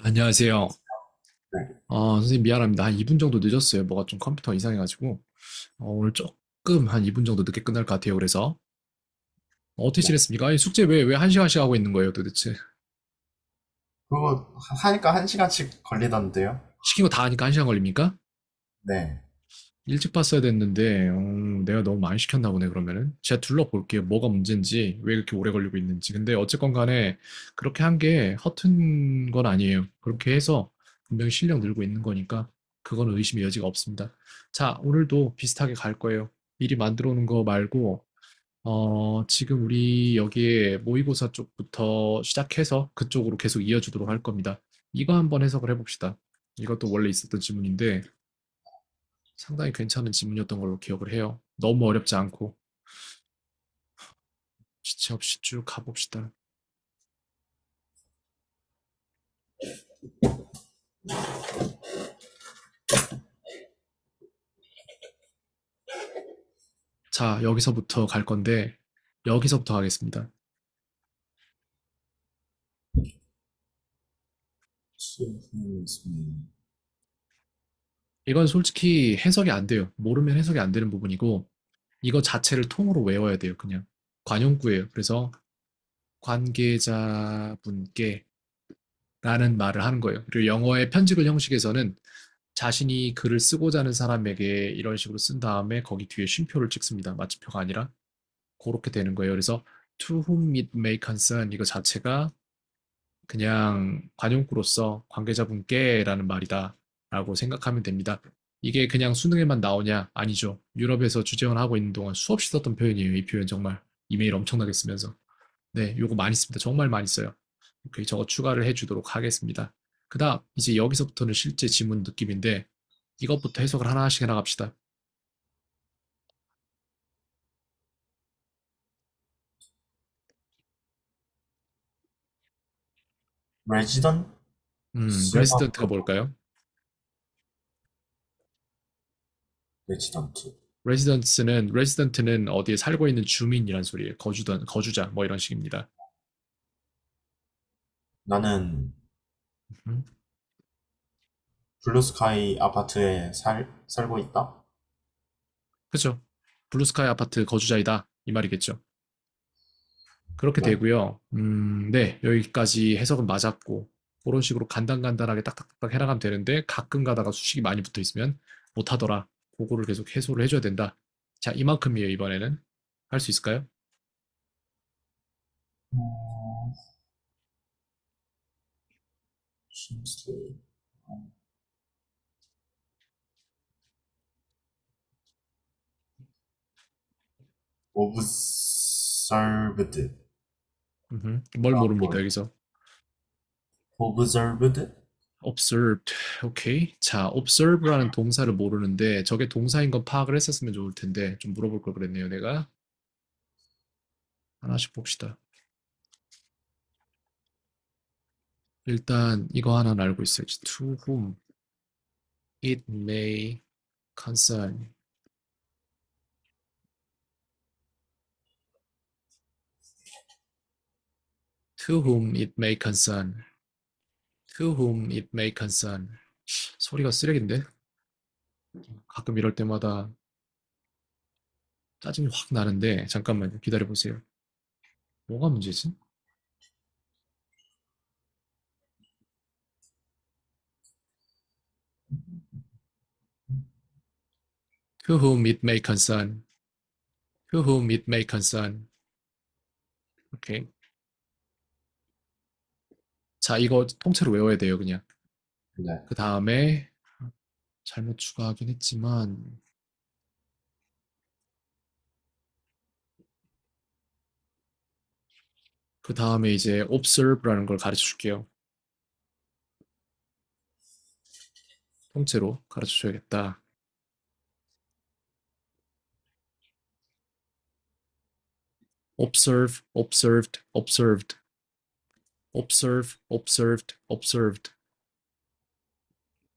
안녕하세요. 네. 선생님 미안합니다. 한 2분 정도 늦었어요. 뭐가 좀 컴퓨터가 이상해가지고. 오늘 조금 한 2분 정도 늦게 끝날 것 같아요. 그래서 어떻게 네. 지냈습니까? 아니, 숙제 왜 1시간씩 하고 있는 거예요, 도대체? 그거 하니까 1시간씩 걸리던데요? 시킨 거 다 하니까 1시간 걸립니까? 네. 일찍 봤어야 됐는데, 내가 너무 많이 시켰나 보네, 그러면은. 제가 둘러볼게요. 뭐가 문제인지, 왜 이렇게 오래 걸리고 있는지. 근데 어쨌건 간에, 그렇게 한 게 허튼 건 아니에요. 그렇게 해서 분명히 실력 늘고 있는 거니까, 그거는 의심의 여지가 없습니다. 자, 오늘도 비슷하게 갈 거예요. 미리 만들어 놓은 거 말고, 지금 우리 여기에 모의고사 쪽부터 시작해서 그쪽으로 계속 이어주도록 할 겁니다. 이거 한번 해석을 해봅시다. 이것도 원래 있었던 지문인데, 상당히 괜찮은 지문이었던 걸로 기억을 해요. 너무 어렵지 않고 지체 없이 쭉 가봅시다. 자, 여기서부터 갈 건데 여기서부터 하겠습니다. 이건 솔직히 해석이 안 돼요. 모르면 해석이 안 되는 부분이고 이거 자체를 통으로 외워야 돼요. 그냥 관용구예요. 그래서 관계자분께 라는 말을 하는 거예요. 그리고 영어의 편집을 형식에서는 자신이 글을 쓰고자 하는 사람에게 이런 식으로 쓴 다음에 거기 뒤에 쉼표를 찍습니다. 마침표가 아니라. 그렇게 되는 거예요. 그래서 to whom it may concern 이거 자체가 그냥 관용구로서 관계자분께라는 말이다 라고 생각하면 됩니다. 이게 그냥 수능에만 나오냐? 아니죠. 유럽에서 주재원 하고 있는 동안 수없이 썼던 표현이에요. 이 표현 정말 이메일 엄청나게 쓰면서. 네, 요거 많이 씁니다. 정말 많이 써요. 오케이, 저거 추가를 해주도록 하겠습니다. 그 다음 이제 여기서부터는 실제 지문 느낌인데 이것부터 해석을 하나씩 해나갑시다. 레지던트가 레지던트가 뭐죠? 뭘까요? 레지던트. 레지던트는 어디에 살고 있는 주민이란 소리예요. 거주던 거주자 뭐 이런 식입니다. 나는 음, 블루스카이 아파트에 살고 있다? 그죠? 블루스카이 아파트 거주자이다 이 말이겠죠. 그렇게 네. 되고요. 네, 여기까지 해석은 맞았고 그런 식으로 간단간단하게 딱딱딱 해나가면 되는데 가끔 가다가 수식이 많이 붙어 있으면 못하더라. 그거를 계속 해소를 해줘야 된다. 자, 이만큼이에요 이번에는. 할 수 있을까요? 음, 심스, 오브설브드. 뭘 모릅니다 여기서. 오브설브드? observed. 오케이. 자, observe라는 동사를 모르는데 저게 동사인 건 파악을 했었으면 좋을 텐데 좀 물어볼 걸 그랬네요, 내가. 하나씩 봅시다. 일단 이거 하나는 알고 있어야지. To whom it may concern. To whom it may concern. To whom it may concern. 소리가 쓰레기인데? 가끔 이럴 때마다 짜증이 확 나는데 잠깐만요. 기다려 보세요. 뭐가 문제지? To whom it may concern. To whom it may concern. 오케이. 자, 이거 통째로 외워야 돼요, 그냥. 네. 그 다음에 잘못 추가하긴 했지만 그 다음에 이제 observe라는 걸 가르쳐 줄게요. 통째로 가르쳐 줘야겠다. observe, observed, observed, observe, observed, observed.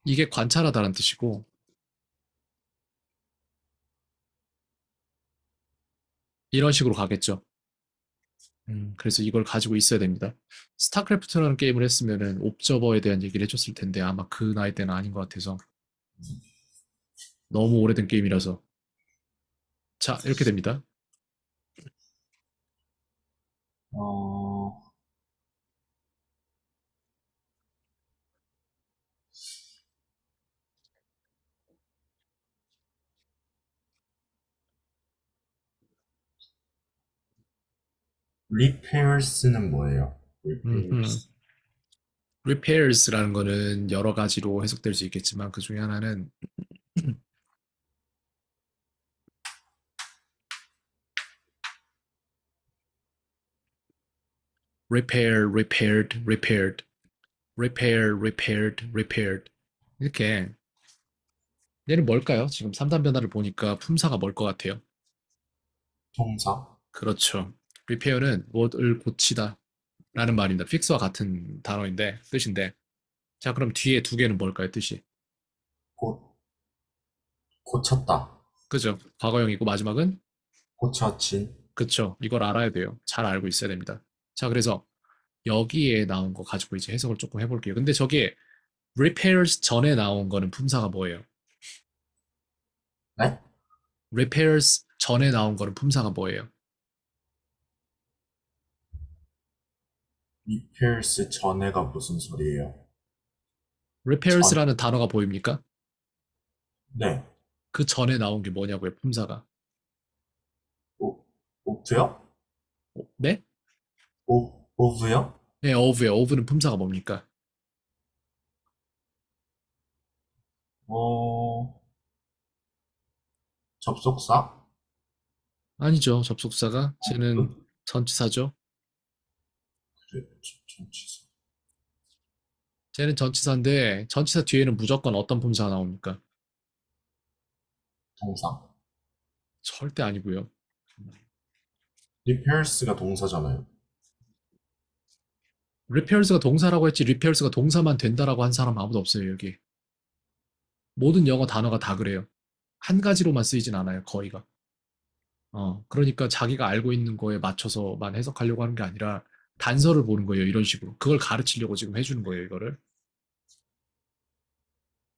이게 관찰하다라는 뜻이고 이런 식으로 가겠죠. 그래서 이걸 가지고 있어야 됩니다. 스타크래프트라는 게임을 했으면은 옵저버에 대한 얘기를 해줬을 텐데 아마 그 나이 때는 아닌 것 같아서 너무 오래된 게임이라서. 자, 이렇게 됩니다. 어, repairs는 뭐예요? 음흠. repairs. repairs라는 거는 여러 가지로 해석될 수 있겠지만 그 중에 하나는 repair, repaired, repaired, repair, repaired, repaired 이렇게. 얘는 뭘까요? 지금 3단 변화를 보니까 품사가 뭘 것 같아요? 동사. 그렇죠. repair는 무엇을 고치다 라는 말입니다. fix와 같은 단어인데, 뜻인데. 자, 그럼 뒤에 두 개는 뭘까요, 뜻이? 고, 고쳤다. 그죠? 과거형이고 마지막은? 고쳐진. 그쵸. 이걸 알아야 돼요. 잘 알고 있어야 됩니다. 자, 그래서 여기에 나온 거 가지고 이제 해석을 조금 해볼게요. 근데 저기에 repairs 전에 나온 거는 품사가 뭐예요? 네? repairs 전에 나온 거는 품사가 뭐예요? repairs 전에가 무슨 소리예요? 전, repairs라는 단어가 보입니까? 네. 그 전에 나온 게 뭐냐고요, 품사가. 오, 오프요? 네? 오브요? 네, of요. of는 품사가 뭡니까? 어, 접속사? 아니죠. 접속사가. 쟤는 오브? 전치사죠. 그래, 전치사. 쟤는 전치사인데 전치사 뒤에는 무조건 어떤 품사가 나옵니까? 동사. 절대 아니고요. repairs가 동사잖아요. repairs가 동사라고 했지 repairs가 동사만 된다라고 한 사람 아무도 없어요, 여기. 모든 영어 단어가 다 그래요. 한 가지로만 쓰이진 않아요, 거의가. 그러니까 자기가 알고 있는 거에 맞춰서만 해석하려고 하는 게 아니라 단서를 보는 거예요, 이런 식으로. 그걸 가르치려고 지금 해주는 거예요, 이거를.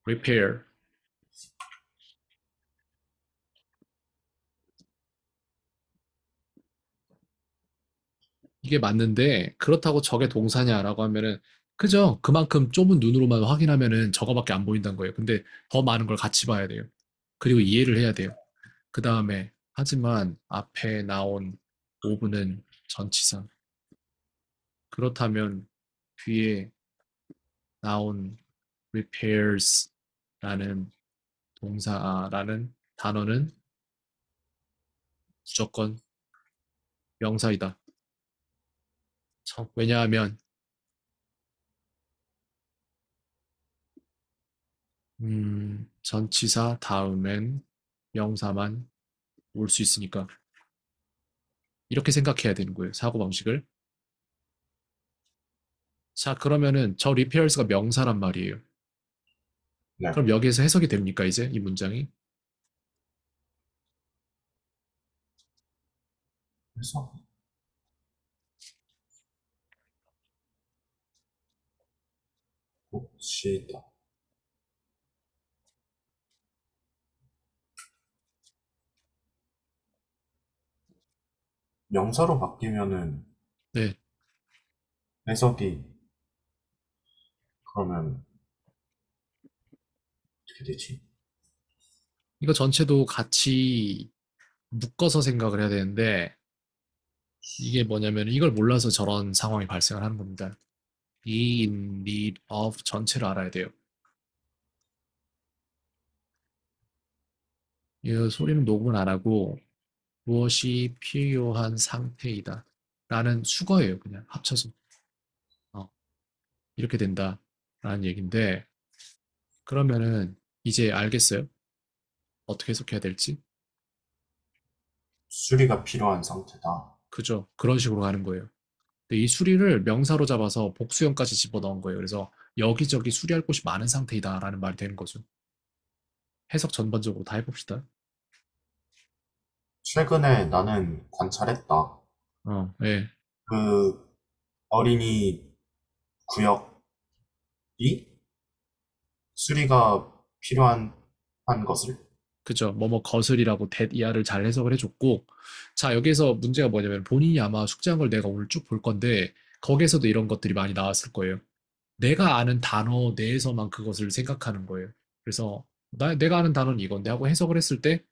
repair. 이게 맞는데 그렇다고 저게 동사냐라고 하면은 그죠? 그만큼 좁은 눈으로만 확인하면은 저거밖에 안 보인다는 거예요. 근데 더 많은 걸 같이 봐야 돼요. 그리고 이해를 해야 돼요. 그 다음에 하지만 앞에 나온 오브는 전치사. 그렇다면 뒤에 나온 repairs라는 동사라는 단어는 무조건 명사이다. 왜냐하면 전치사 다음엔 명사만 올 수 있으니까 이렇게 생각해야 되는 거예요. 사고방식을. 자, 그러면은 저 repairs가 명사란 말이에요. 네. 그럼 여기에서 해석이 됩니까, 이제 이 문장이? 그래서 고치다. 명사로 바뀌면은 네. 해석이 그러면 어떻게 되지? 이거 전체도 같이 묶어서 생각을 해야 되는데 이게 뭐냐면 이걸 몰라서 저런 상황이 발생을 하는 겁니다. be in need of 전체를 알아야 돼요. 이 소리는 녹음을 안 하고 무엇이 필요한 상태이다 라는 수거예요. 그냥 합쳐서. 어, 이렇게 된다 라는 얘기인데 그러면은 이제 알겠어요? 어떻게 해석해야 될지? 수리가 필요한 상태다. 그죠? 그런 식으로 가는 거예요. 근데 이 수리를 명사로 잡아서 복수형까지 집어넣은 거예요. 그래서 여기저기 수리할 곳이 많은 상태이다라는 말이 되는 거죠. 해석 전반적으로 다 해봅시다. 최근에 나는 관찰했다. 예. 그 어린이 구역이 수리가 필요한 한 것을. 그죠? 뭐뭐 거슬이라고 이하를 잘 해석을 해줬고, 자, 여기서 문제가 뭐냐면 본인이 아마 숙제한 걸 내가 오늘 쭉 볼 건데, 거기에서도 이런 것들이 많이 나왔을 거예요. 내가 아는 단어 내에서만 그것을 생각하는 거예요. 그래서 내가 아는 단어는 이건데 하고 해석을 했을 때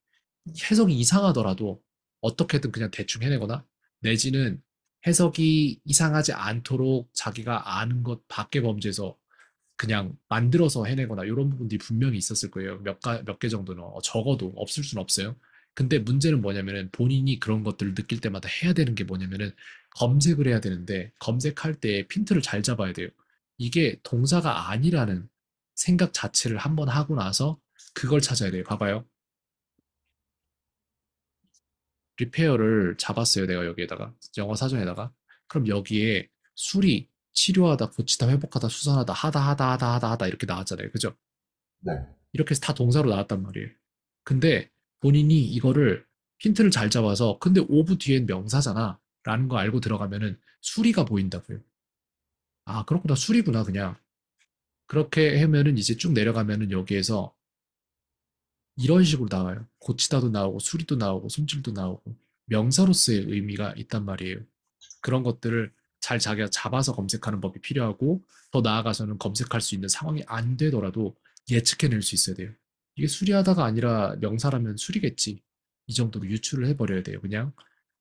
해석이 이상하더라도 어떻게든 그냥 대충 해내거나 내지는 해석이 이상하지 않도록 자기가 아는 것 밖의 범주에서 그냥 만들어서 해내거나 이런 부분들이 분명히 있었을 거예요. 몇 개 정도는 적어도 없을 순 없어요. 근데 문제는 뭐냐면은 본인이 그런 것들을 느낄 때마다 해야 되는 게 뭐냐면은 검색을 해야 되는데 검색할 때 핀트를 잘 잡아야 돼요. 이게 동사가 아니라는 생각 자체를 한번 하고 나서 그걸 찾아야 돼요. 봐봐요. 리페어를 잡았어요. 내가 여기에다가 영어 사전에다가 그럼 여기에 수리, 치료하다, 고치다, 회복하다, 수선하다, 하다 이렇게 나왔잖아요. 그죠? 네. 이렇게 해서 다 동사로 나왔단 말이에요. 근데 본인이 이거를 힌트를 잘 잡아서 근데 오브 뒤엔 명사잖아 라는 거 알고 들어가면은 수리가 보인다고요. 아, 그렇구나. 수리구나 그냥. 그렇게 하면은 이제 쭉 내려가면은 여기에서 이런 식으로 나와요. 고치다도 나오고 수리도 나오고 손질도 나오고 명사로서의 의미가 있단 말이에요. 그런 것들을 잘 자기가 잡아서 검색하는 법이 필요하고 더 나아가서는 검색할 수 있는 상황이 안 되더라도 예측해낼 수 있어야 돼요. 이게 수리하다가 아니라 명사라면 수리겠지. 이 정도로 유추를 해버려야 돼요. 그냥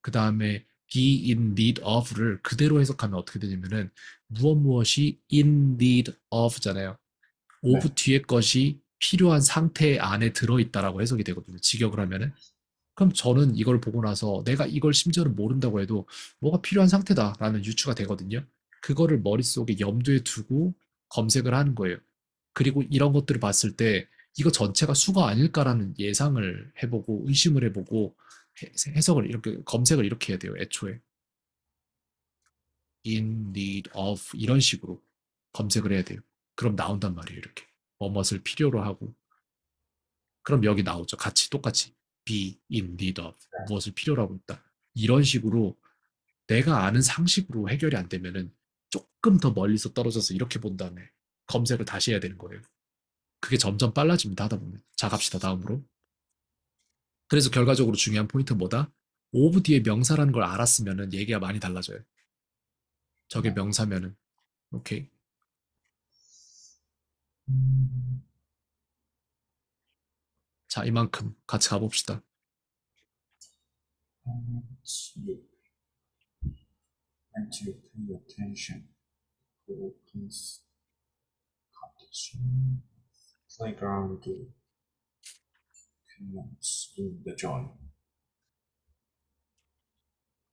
그 다음에 be in need of를 그대로 해석하면 어떻게 되냐면은 무엇이 in need of잖아요. of 네. 뒤에 것이 필요한 상태 안에 들어있다라고 해석이 되거든요. 직역을 하면은. 그럼 저는 이걸 보고 나서 내가 이걸 심지어는 모른다고 해도 뭐가 필요한 상태다라는 유추가 되거든요. 그거를 머릿속에 염두에 두고 검색을 하는 거예요. 그리고 이런 것들을 봤을 때 이거 전체가 수가 아닐까라는 예상을 해보고 의심을 해보고 해석을 이렇게 검색을 이렇게 해야 돼요. 애초에 in need of 이런 식으로 검색을 해야 돼요. 그럼 나온단 말이에요. 이렇게 뭐뭇을 필요로 하고 그럼 여기 나오죠. 같이 똑같이 be in need of 무엇을 필요로 하고 있다. 이런 식으로 내가 아는 상식으로 해결이 안 되면은 조금 더 멀리서 떨어져서 이렇게 본 다음에 검색을 다시 해야 되는 거예요. 그게 점점 빨라집니다. 하다 보면. 자, 갑시다. 다음으로. 그래서 결과적으로 중요한 포인트는 뭐다? 오브 뒤에 명사라는 걸 알았으면은 얘기가 많이 달라져요. 저게 네. 명사면은. 오케이. 자, 이만큼 같이 가봅시다. Sleep and to pay attention. Opens competition. Playground commands in the joint.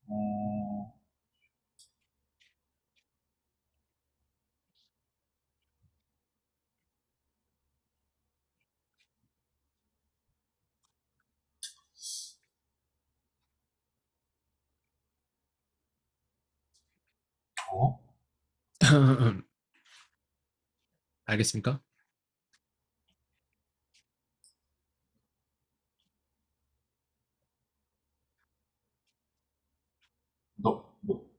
어, 어? 알겠습니까? 뭐,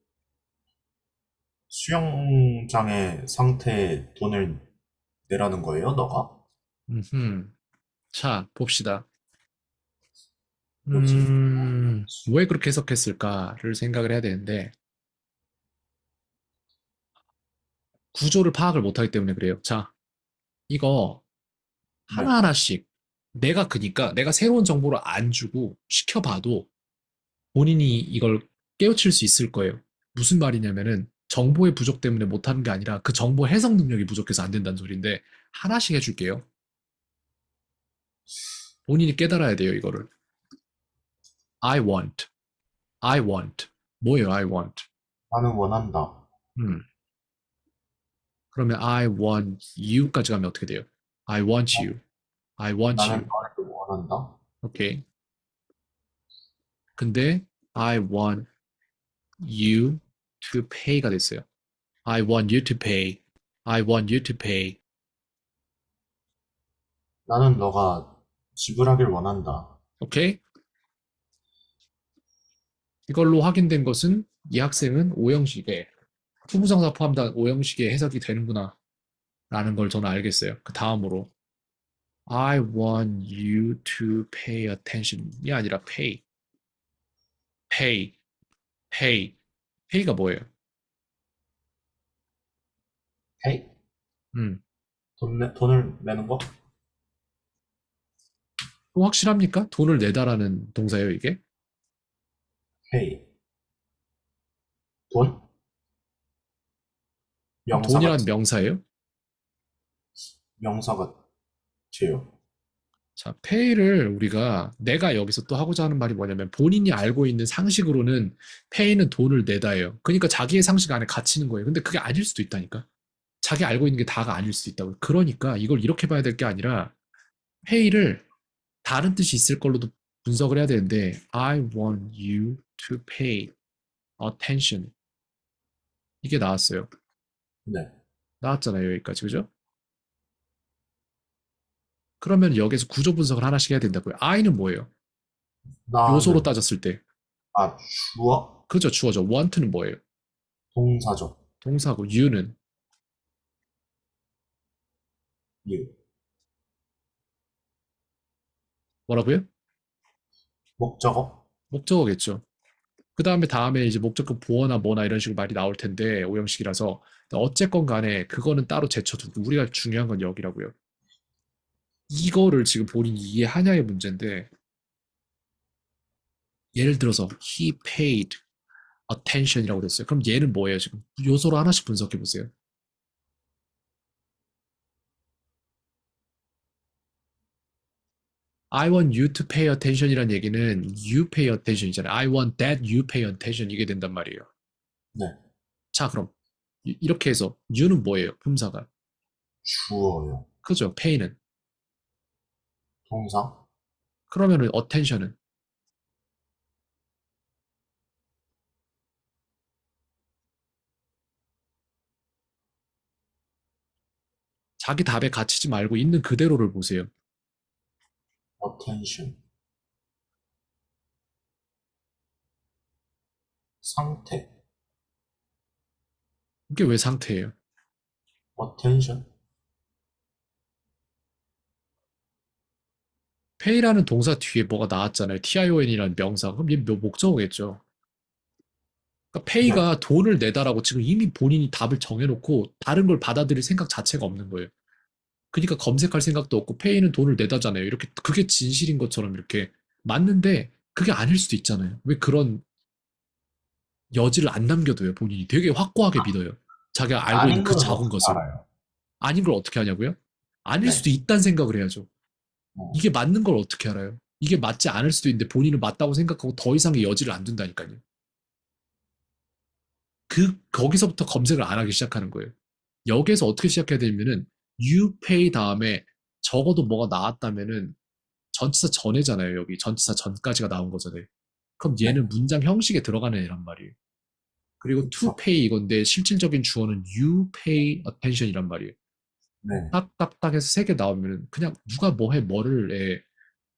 수영장의 상태에 돈을 내라는 거예요, 너가? 음흠. 자, 봅시다. 뭐지? 왜 그렇게 해석했을까를 생각을 해야 되는데, 구조를 파악을 못하기 때문에 그래요. 자, 이거 네. 하나하나씩 그니까 내가 새로운 정보를 안 주고 시켜봐도 본인이 이걸 깨우칠 수 있을 거예요. 무슨 말이냐면은 정보의 부족 때문에 못하는 게 아니라 그 정보 해석 능력이 부족해서 안 된다는 소리인데 하나씩 해줄게요. 본인이 깨달아야 돼요, 이거를. I want, I want. 뭐예요, I want? 나는 원한다. 음, 그러면 I want you까지 가면 어떻게 돼요? I want you, I want 나는 you. 너를 원한다. 오케이. 근데 I want you to pay가 됐어요. I want you to pay. I want you to pay. 나는 너가 지불하길 원한다. 오케이? 이걸로 확인된 것은 이 학생은 오형식의 투부정사 포함된 오형식의 해석이 되는구나 라는 걸 저는 알겠어요. 그 다음으로 I want you to pay attention이 아니라 pay, pay, pay. pay가 뭐예요? pay? 음, 돈을 내는 거? 또 확실합니까? 돈을 내다라는 동사예요, 이게? pay. 돈? 그럼 명사 돈이란 같은, 명사예요? 명사 같아요. 자, pay를 우리가 내가 여기서 또 하고자 하는 말이 뭐냐면 본인이 알고 있는 상식으로는 pay는 돈을 내다예요. 그러니까 자기의 상식 안에 갇히는 거예요. 근데 그게 아닐 수도 있다니까. 자기 알고 있는 게 다가 아닐 수도 있다고. 그러니까 이걸 이렇게 봐야 될 게 아니라 pay를 다른 뜻이 있을 걸로도 분석을 해야 되는데 I want you to pay attention 이게 나왔어요. 네. 나왔잖아요, 여기까지. 그죠? 그러면 여기서 구조 분석을 하나씩 해야 된다고요. I는 뭐예요? 요소로 나는, 따졌을 때. 주어? 그죠, 주어죠. want는 뭐예요? 동사죠. 동사고 you는 you. 뭐라고요? 목적어? 목적어겠죠. 그 다음에 이제 목적격 보어나 뭐나 이런 식으로 말이 나올 텐데 오형식이라서 어쨌건 간에 그거는 따로 제쳐두고 우리가 중요한 건 여기라고요. 이거를 지금 본인이 이해하냐의 문제인데 예를 들어서 he paid attention이라고 됐어요. 그럼 얘는 뭐예요, 지금? 요소로 하나씩 분석해 보세요. I want you to pay attention이란 얘기는 you pay attention이잖아요. I want that you pay attention 이게 된단 말이에요. 네. 자, 그럼 이렇게 해서 you는 뭐예요? 품사가. 주어요. 그죠? pay는. 동사? 그러면은 attention은 자기 답에 갇히지 말고 있는 그대로를 보세요. attention. 상태. 이게 왜 상태예요? attention. pay라는 동사 뒤에 뭐가 나왔잖아요. tion이라는 명사. 그럼 얘 목적어겠죠. 그러니까 네. pay가 돈을 내다라고 지금 이미 본인이 답을 정해놓고 다른 걸 받아들일 생각 자체가 없는 거예요. 그러니까 검색할 생각도 없고 pay는 돈을 내다잖아요. 이렇게 그게 진실인 것처럼 이렇게 맞는데 그게 아닐 수도 있잖아요. 왜 그런 여지를 안 남겨둬요, 본인이. 되게 확고하게 믿어요. 자기가 알고 있는 아닌 그 거는 작은 어떻게 것을. 알아요? 아닌 걸 어떻게 하냐고요? 아닐 네. 수도 있다는 생각을 해야죠. 어, 이게 맞는 걸 어떻게 알아요? 이게 맞지 않을 수도 있는데 본인은 맞다고 생각하고 더 이상의 여지를 안 둔다니까요. 거기서부터 검색을 안 하기 시작하는 거예요. 여기에서 어떻게 시작해야 되냐면은, you pay 다음에 적어도 뭐가 나왔다면은, 전치사 전에잖아요, 여기. 전치사 전까지가 나온 거잖아요. 그럼 네. 얘는 문장 형식에 들어가는 애란 말이에요. 그리고 to 그쵸. pay 이건데, 실질적인 주어는 you pay attention이란 말이에요. 네. 딱딱딱 해서 세 개 나오면은, 그냥 누가 뭐 해, 뭐를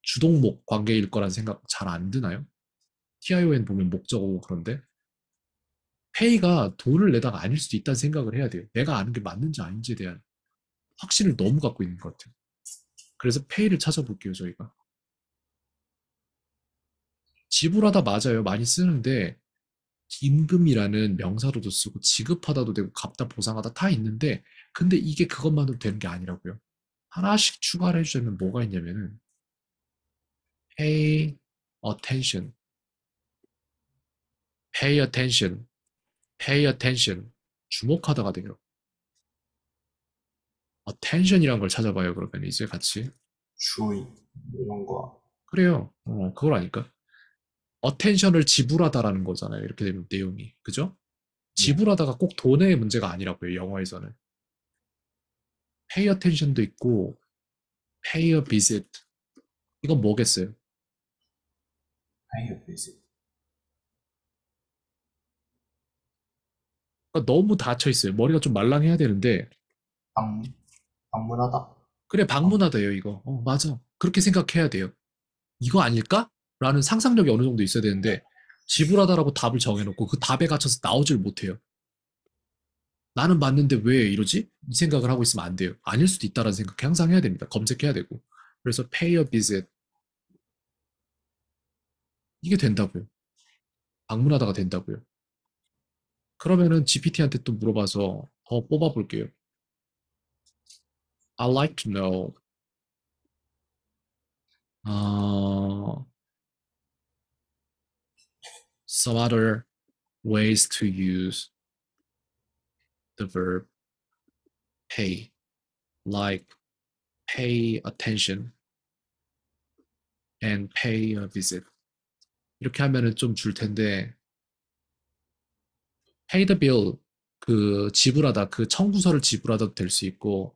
주동목 관계일 거란 생각 잘 안 드나요? TION 보면 목적어고 그런데 페이가 돈을 내다가 아닐 수도 있다는 생각을 해야 돼요. 내가 아는 게 맞는지 아닌지에 대한 확신을 너무 갖고 있는 것 같아요. 그래서 페이를 찾아볼게요, 저희가. 지불하다 맞아요. 많이 쓰는데 임금이라는 명사로도 쓰고 지급하다도 되고 갚다 보상하다 다 있는데 근데 이게 그것만으로 되는 게 아니라고요. 하나씩 추가를 해주자면 뭐가 있냐면은 pay attention, pay attention, pay attention 주목하다가 돼요. attention이란 걸 찾아봐요. 그러면 이제 같이 주의. 이런 거. 그래요. 그걸 아니까. 어텐션을 지불하다라는 거잖아요. 이렇게 되면 내용이. 그죠? 네. 지불하다가 꼭 돈의 문제가 아니라고요. 영어에서는. pay attention도 있고 pay a visit. 이건 뭐겠어요? pay a visit. 그러니까 너무 닫혀 있어요. 머리가 좀 말랑해야 되는데 방, 방문하다? 그래 방, 방문하다요 이거. 맞아. 그렇게 생각해야 돼요. 이거 아닐까? 라는 상상력이 어느 정도 있어야 되는데 지불하다라고 답을 정해놓고 그 답에 갇혀서 나오질 못해요. 나는 맞는데 왜 이러지? 이 생각을 하고 있으면 안 돼요. 아닐 수도 있다라는 생각 항상 해야 됩니다. 검색해야 되고. 그래서 pay a visit 이게 된다고요. 방문하다가 된다고요. 그러면은 GPT한테 또 물어봐서 더 뽑아볼게요. I like to know uh, some other ways to use the verb pay, like pay attention and pay a visit. 이렇게 하면은 좀 줄 텐데 pay the bill 그 지불하다 그 청구서를 지불하다도 될 수 있고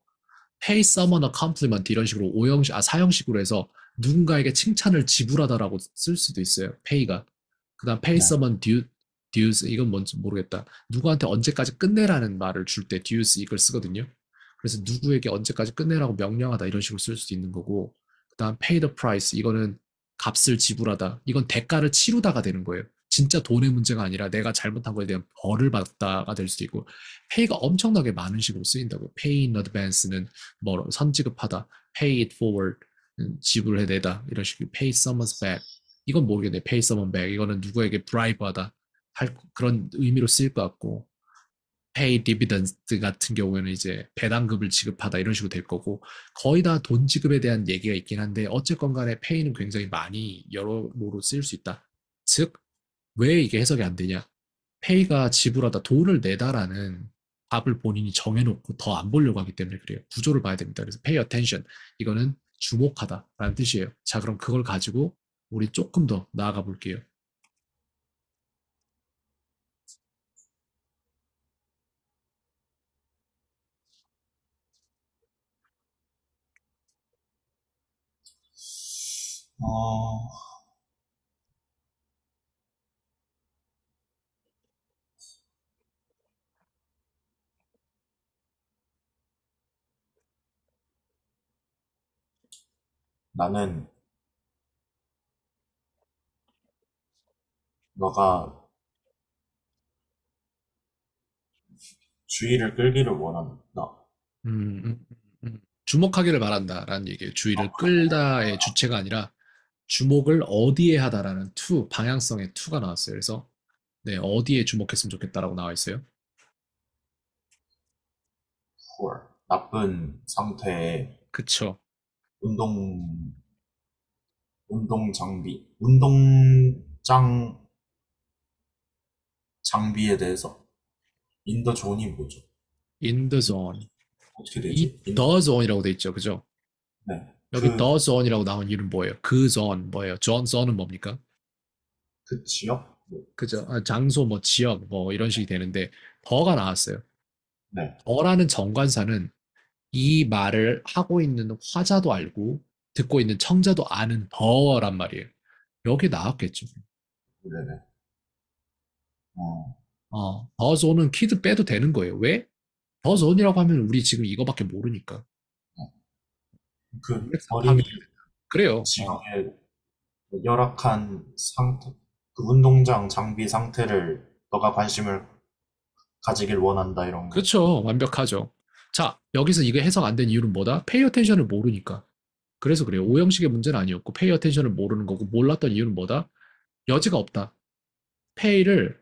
pay someone a compliment 이런 식으로 오형식 사형식으로 해서 누군가에게 칭찬을 지불하다라고 쓸 수도 있어요. pay가. 그다음 pay 네. someone dues 이건 뭔지 모르겠다. 누구한테 언제까지 끝내라는 말을 줄 때 dues 이걸 쓰거든요. 그래서 누구에게 언제까지 끝내라고 명령하다 이런 식으로 쓸 수도 있는 거고 그다음 pay the price 이거는 값을 지불하다. 이건 대가를 치르다가 되는 거예요. 진짜 돈의 문제가 아니라 내가 잘못한 거에 대한 벌을 받다가 될 수도 있고 pay가 엄청나게 많은 식으로 쓰인다고요. pay in advance는 뭐 선지급하다, pay it forward 지불해내다 이런 식으로 pay someone's back 이건 모르겠네. pay someone back 이거는 누구에게 bribe하다 할 그런 의미로 쓰일 것 같고 pay dividends 같은 경우에는 이제 배당금을 지급하다 이런 식으로 될 거고 거의 다 돈 지급에 대한 얘기가 있긴 한데 어쨌건 간에 pay는 굉장히 많이 여러모로 쓰일 수 있다. 즉 왜 이게 해석이 안 되냐? 페이가 지불하다 돈을 내다라는 답을 본인이 정해놓고 더 안 보려고 하기 때문에 그래요. 구조를 봐야 됩니다. 그래서 pay attention 이거는 주목하다라는 뜻이에요. 자, 그럼 그걸 가지고 우리 조금 더 나아가 볼게요. 어, 나는 너가 주의를 끌기를 원한다. 주목하기를 바란다라는 얘기예요. 주의를 끌다의 주체가 아니라 주목을 어디에 하다라는 방향성의 to가 나왔어요. 그래서 네, 어디에 주목했으면 좋겠다라고 나와 있어요. poor. 나쁜 상태의 그쵸. 운동, 운동 장비, 운동장 장비에 대해서 in the zone이 뭐죠? in the zone. 어떻게 이 되지? the zone이라고 돼 있죠. 그죠? 네. 여기 the zone이라고 나온 이유는 뭐예요? 그 zone 뭐예요? zone은 뭡니까? 그 지역? 그죠? 장소, 뭐 지역, 뭐 이런 식이 되는데 더가 나왔어요. 네. 더라는 정관사는 이 말을 하고 있는 화자도 알고 듣고 있는 청자도 아는 더란 말이에요. 여기 나왔겠죠. 네네. 어, 더 zone은 키드 빼도 되는 거예요. 왜? 더 zone이라고 하면 우리 지금 이거밖에 모르니까. 그 파악이 어린이 돼야 된다. 그래요. 지역의 열악한 상태, 그 운동장 장비 상태를 너가 관심을 가지길 원한다 이런 거. 그렇죠. 완벽하죠. 자, 여기서 이게 해석 안 된 이유는 뭐다? 페이 어텐션을 모르니까. 그래서 그래요. 오형식의 문제는 아니었고 페이 어텐션을 모르는 거고 몰랐던 이유는 뭐다? 여지가 없다. 페이를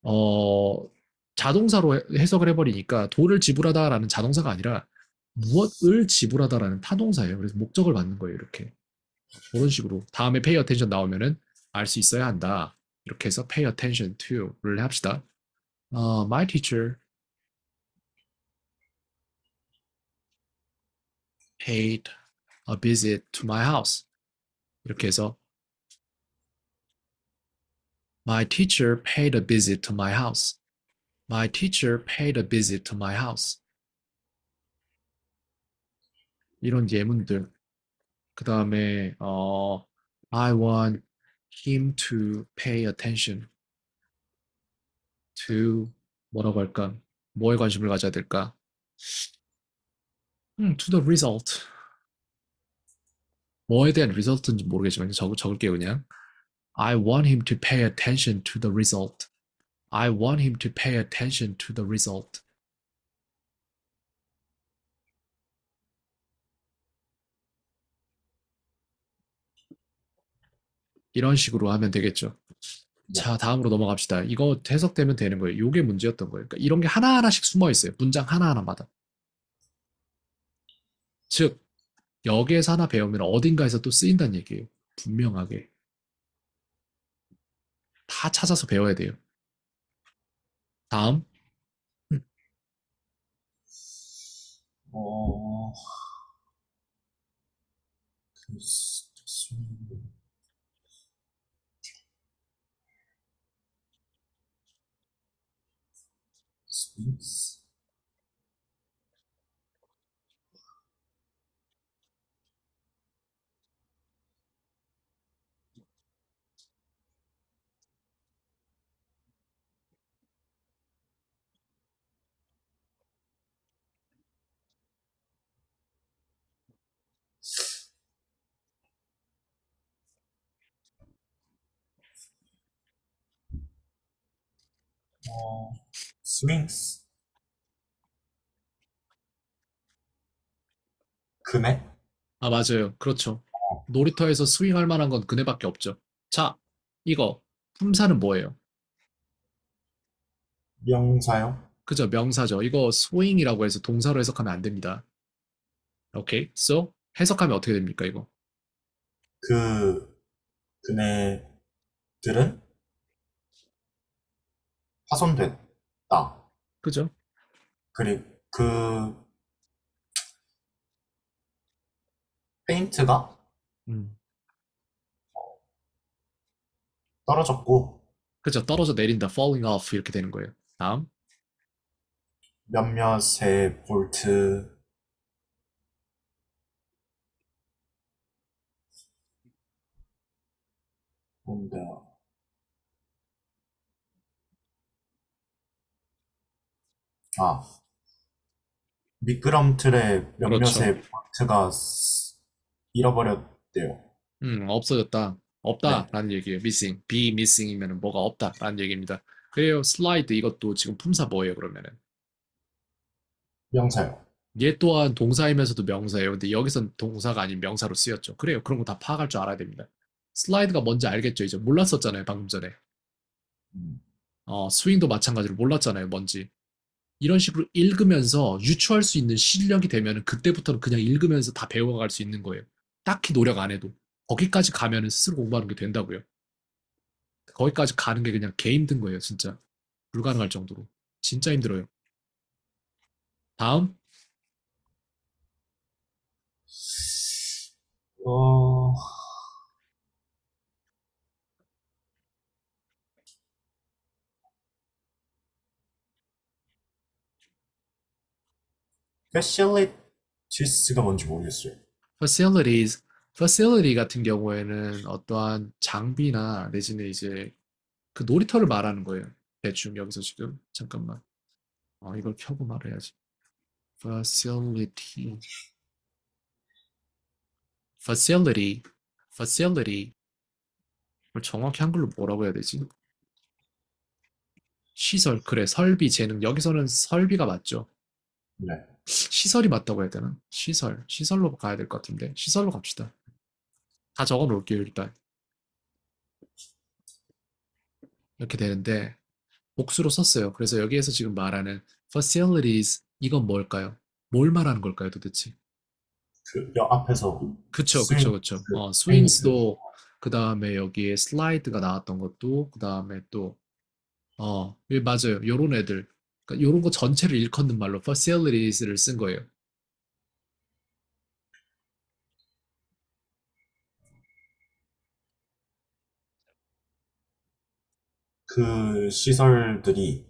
어 자동사로 해석을 해버리니까 돈을 지불하다라는 자동사가 아니라 무엇을 지불하다라는 타동사예요. 그래서 목적을 받는 거예요. 이렇게 그런 식으로 다음에 pay attention 나오면은 알 수 있어야 한다. 이렇게 해서 pay attention to를 합시다. My teacher paid a visit to my house. 이렇게 해서 my teacher paid a visit to my house. My teacher paid a visit to my house. 이런 예문들. 그 다음에 I want him to pay attention to 뭐라고 할까? 뭐에 관심을 가져야 될까? to the result. 뭐에 대한 리설트인지 모르겠지만 적을게요 그냥. I want him to pay attention to the result. I want him to pay attention to the result. 이런 식으로 하면 되겠죠. 네. 자, 다음으로 넘어갑시다. 이거 해석되면 되는 거예요. 요게 문제였던 거예요. 그러니까 이런 게 하나하나씩 숨어 있어요. 문장 하나하나마다. 즉, 여기에서 하나 배우면 어딘가에서 또 쓰인다는 얘기예요. 분명하게. 다 찾아서 배워야 돼요. 다음. 어, 스윙스? 어, 스윙스? 금액? 아, 맞아요. 그렇죠. 어, 놀이터에서 스윙할 만한 건 그네밖에 없죠. 자, 이거. 품사는 뭐예요? 명사요? 그죠? 명사죠. 이거 스윙이라고 해서 동사로 해석하면 안 됩니다. 오케이. So, 해석하면 어떻게 됩니까, 이거? 그, 그네들은 파손됐다. 그죠? 그리고 그 페인트가 음. 떨어졌고 그죠? 떨어져 내린다. falling off 이렇게 되는 거예요. 다음. 몇몇의 볼트 뭔데 아 미끄럼틀에 그렇죠. 몇몇의 볼트가 잃어버렸대요. 없어졌다. 네, 없다라는 얘기예요. missing. be missing이면 뭐가 없다라는 얘기입니다. 그래요. 슬라이드 이것도 지금 품사 뭐예요, 그러면은? 명사요. 얘 또한 동사이면서도 명사예요. 근데 여기선 동사가 아닌 명사로 쓰였죠. 그래요. 그런 거 다 파악할 줄 알아야 됩니다. 슬라이드가 뭔지 알겠죠? 이제 몰랐었잖아요, 방금 전에. 음, 스윙도 마찬가지로 몰랐잖아요, 뭔지. 이런 식으로 읽으면서 유추할 수 있는 실력이 되면 그때부터는 그냥 읽으면서 다 배워갈 수 있는 거예요. 딱히 노력 안 해도. 거기까지 가면은 스스로 공부하는 게 된다고요. 거기까지 가는 게 그냥 개 힘든 거예요, 진짜. 불가능할 정도로. 진짜 힘들어요. 다음, 어, facilities가 뭔지 모르겠어요. facilities. facility 같은 경우에는 어떠한 장비나 내지는 이제 그 놀이터를 말하는 거예요. 대충 여기서 지금 잠깐만. 이걸 켜고 말해야지. facility, facility, facility. 이걸 정확히 한글로 뭐라고 해야 되지? 시설, 그래, 설비, 재능. 여기서는 설비가 맞죠. 네, 시설이 맞다고 해야 되나? 시설로 가야 될 것 같은데. 시설로 갑시다. 다 적어 놓을게요, 일단. 이렇게 되는데, 복수로 썼어요. 그래서 여기에서 지금 말하는 facilities, 이건 뭘까요? 뭘 말하는 걸까요, 도대체? 그 여 앞에서 그쵸, 스윙, 그쵸, 그쵸. 페인트, 스윙스도, 그 다음에 여기에 슬라이드가 나왔던 것도, 그 다음에 또, 예, 맞아요. 요런 애들. 그러니까 요런 거 전체를 일컫는 말로 facilities를 쓴 거예요. 그 시설들이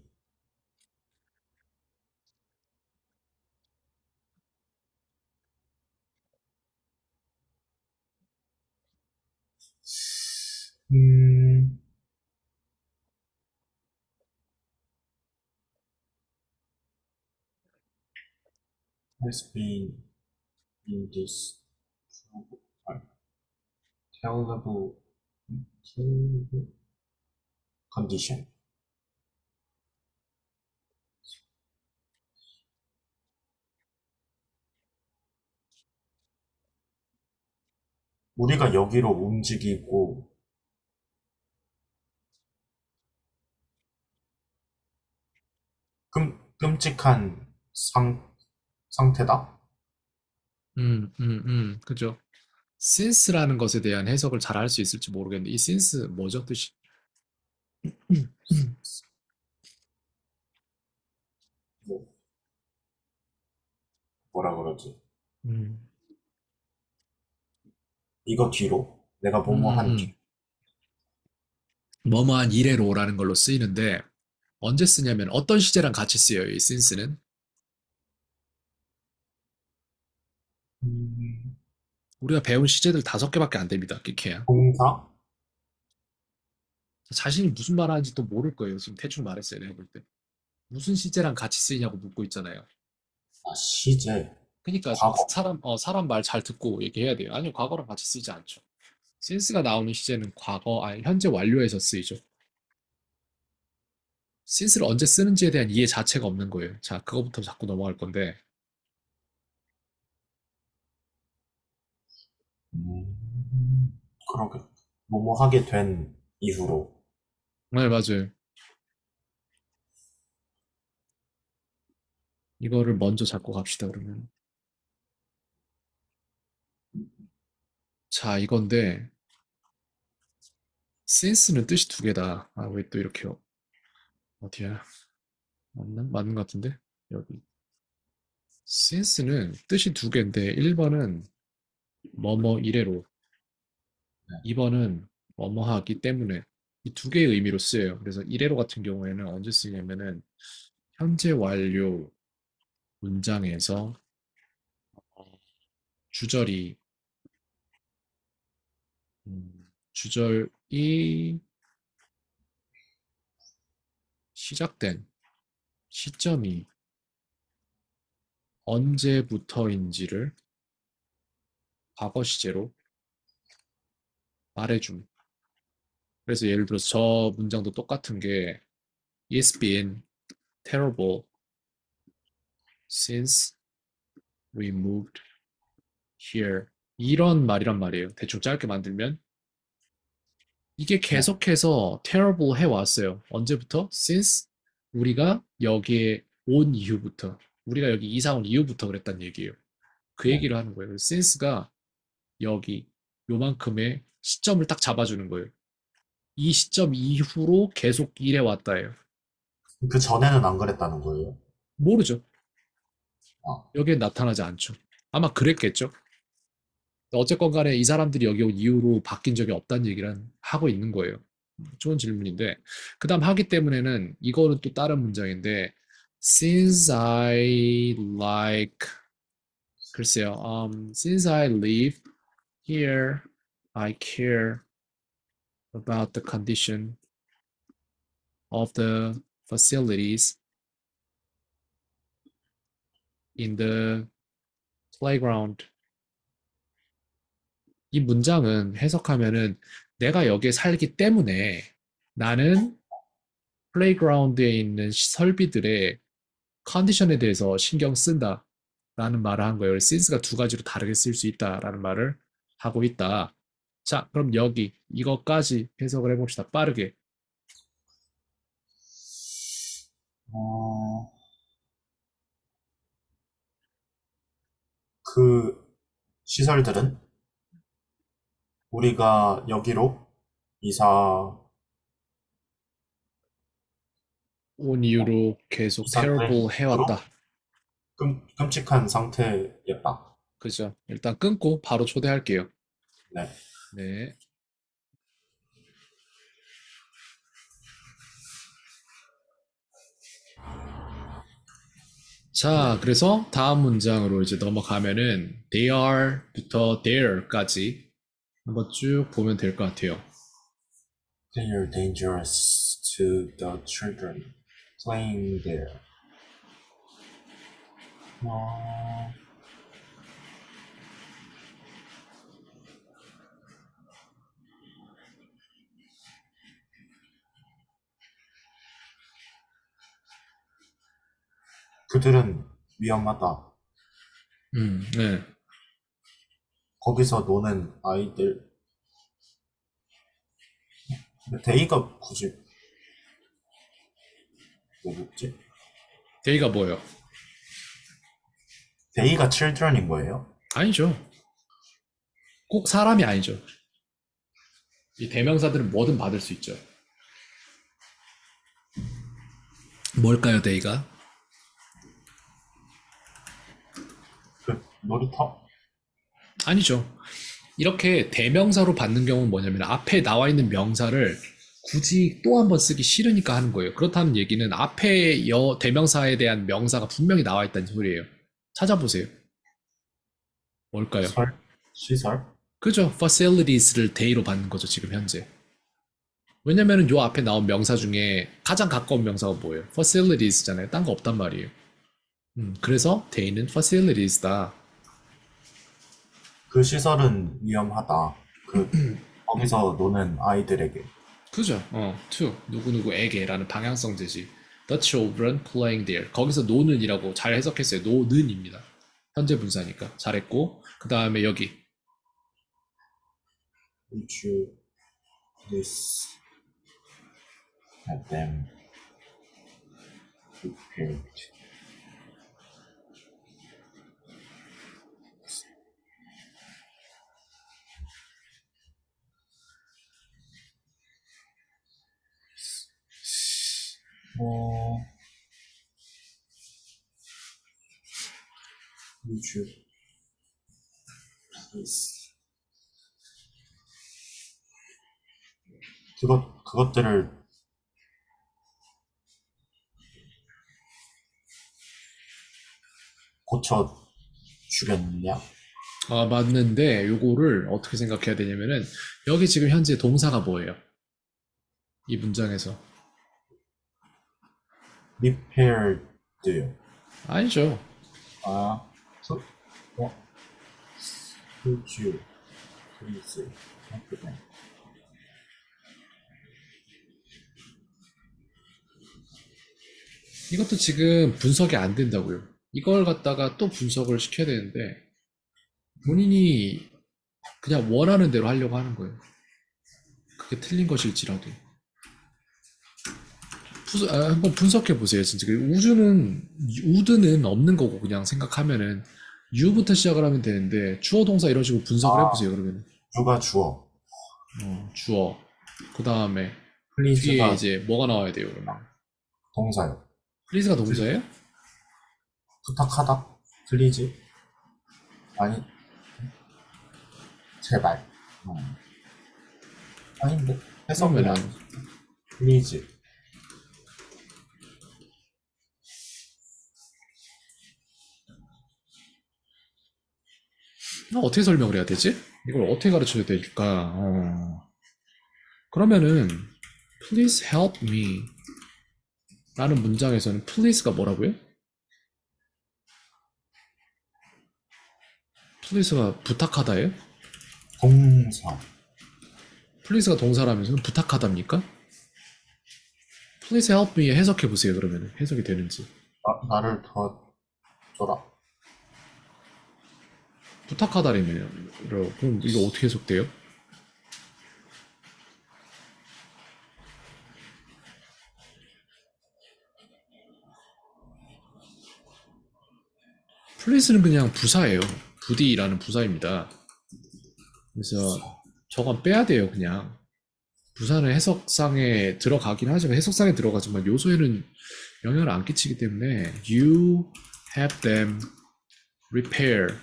음, has been in this terrible 컨디션. 우리가 여기로 움직이고 끔찍한 상태다? 그죠. since라는 것에 대한 해석을 잘 할 수 있을지 모르겠는데, 이 since 뭐죠, 뜻이? 뭐, 뭐라 그러지? 음, 이거 뒤로? 내가 음, 뭐뭐 한 뒤. 음. 뭐뭐한 이래로라는 걸로 쓰이는데, 언제 쓰냐면 어떤 시제랑 같이 쓰여요, 이 since는. 음, 우리가 배운 시제들 5개밖에 안 됩니다, 끼케야. 동사? 자신이 무슨 말 하는지 또 모를 거예요. 지금 대충 말했어요, 내가 볼 때. 무슨 시제랑 같이 쓰이냐고 묻고 있잖아요. 아, 시제. 그러니까 과거. 사람 말 잘 듣고 얘기해야 돼요. 아니요, 과거랑 같이 쓰이지 않죠. since가 나오는 시제는 과거, 아니, 현재 완료에서 쓰이죠. since를 언제 쓰는지에 대한 이해 자체가 없는 거예요. 자, 그거부터 자꾸 넘어갈 건데. 그러게. 뭐뭐 하게 된 이후로. 네, 맞아요. 이거를 먼저 잡고 갑시다, 그러면. 자, 이건데, since는 뜻이 2개다. 아, 왜 또 이렇게, 어디야? 맞나? 맞는 것 같은데? 여기. since는 뜻이 2개인데, 1번은 뭐뭐 이래로, 네. 2번은 뭐뭐 하기 때문에, 이 2개의 의미로 쓰여요. 그래서 이래로 같은 경우에는 언제 쓰냐면은, 현재 완료 문장에서 주절이, 주절이 시작된 시점이 언제부터인지를 과거 시제로 말해줌. 그래서 예를 들어서 저 문장도 똑같은 게 It's been terrible since we moved here. 이런 말이란 말이에요. 대충 짧게 만들면 이게 네. 계속해서 terrible 해왔어요. 언제부터? Since 우리가 여기에 온 이후부터. 우리가 여기 이사 온 이후부터 그랬단 얘기예요. 그 네. 얘기를 하는 거예요. since가 여기 요만큼의 시점을 딱 잡아주는 거예요. 이 시점 이후로 계속 일해 왔다예요. 그 전에는 안 그랬다는 거예요. 모르죠. 아, 여기에 나타나지 않죠. 아마 그랬겠죠. 어쨌건 간에 이 사람들이 여기 온 이후로 바뀐 적이 없다는 얘기를 하고 있는 거예요. 좋은 질문인데. 그 다음 하기 때문에는 이거는 또 다른 문장인데, since I like, 글쎄요, since I live here, I care about the condition of the facilities in the playground. 이 문장은 해석하면은 내가 여기에 살기 때문에 나는 플레이그라운드에 있는 설비들의 컨디션에 대해서 신경 쓴다 라는 말을 한 거예요. since가 2가지로 다르게 쓸 수 있다라는 말을 하고 있다. 자, 그럼 여기 이것까지 해석을 해봅시다. 빠르게. 어, 그 시설들은 우리가 여기로 이사, 온 이후로 계속 이사된 terrible 이후로 해왔다. 끔찍한 상태였다. 그죠? 일단 끊고 바로 초대할게요. 네. 네. 자, 그래서 다음 문장으로 이제 넘어가면은 they are부터 there까지 한번 쭉 보면 될 것 같아요. They are dangerous to the children playing there. 어, 그들은 위험하다. 네. 거기서 노는 아이들. 근데 데이가 굳이 뭐였지? 데이가 뭐예요? 데이가 children인 거예요? 아니죠. 꼭 사람이 아니죠. 이 대명사들은 뭐든 받을 수 있죠. 뭘까요, 데이가? 그 놀이터? 아니죠. 이렇게 대명사로 받는 경우는 뭐냐면 앞에 나와 있는 명사를 굳이 또 한 번 쓰기 싫으니까 하는 거예요. 그렇다는 얘기는 앞에 대명사에 대한 명사가 분명히 나와 있다는 소리예요. 찾아보세요. 뭘까요? 설? 시설? 그죠? facilities를 대의로 받는 거죠, 지금 현재. 왜냐면은 요 앞에 나온 명사 중에 가장 가까운 명사가 뭐예요? facilities잖아요. 딴 거 없단 말이에요. 그래서 대의는 facilities다. 그 시설은 위험하다. 그 거기서 노는 아이들에게. 그죠? to 누구누구에게라는 방향성 제시. The children playing there. 거기서 노는이라고 잘 해석했어요. 노는입니다. 현재 분사니까 잘했고 그 다음에 여기 Would you please have them prepared? 어, would you please? 그것들을 고쳐 주겠냐? 아 맞는데 요거를 어떻게 생각해야 되냐면은 여기 지금 현재 동사가 뭐예요? 이 문장에서 repaired요. 아니죠. 아, 소, 어, would you please have them? 이것도 지금 분석이 안 된다고요. 이걸 갖다가 또 분석을 시켜야 되는데 본인이 그냥 원하는 대로 하려고 하는 거예요. 그게 틀린 것일지라도. 한번 분석해 보세요. 진짜 우드는 없는 거고 그냥 생각하면은 유부터 시작을 하면 되는데 주어 동사 이런 식으로 분석을 아, 해보세요. 그러면 주가 주어. 주어 그 다음에 뒤에 please가 이제 뭐가 나와야 돼요? 그러면 동사요. please가 동사예요? 부탁하다? please? 아니, 제발. 아닌데? 해석이 그러면은 안 please. 어떻게 설명을 해야 되지? 이걸 어떻게 가르쳐야 될까? 그러면은 please help me 라는 문장에서는 please가 뭐라고요? please가 부탁하다예요? 동사. please가 동사라면서 부탁하답니까? Please help me 해석해 보세요. 그러면 해석이 되는지. 나를 도와줘라. 부탁하다라며. 그럼 이거 어떻게 해석돼요? Please는 그냥 부사예요. 부디라는 부사입니다. 그래서 저건 빼야 돼요. 그냥 부사는 해석상에 들어가긴 하지만 해석상에 들어가지만 요소에는 영향을 안 끼치기 때문에 you have them repair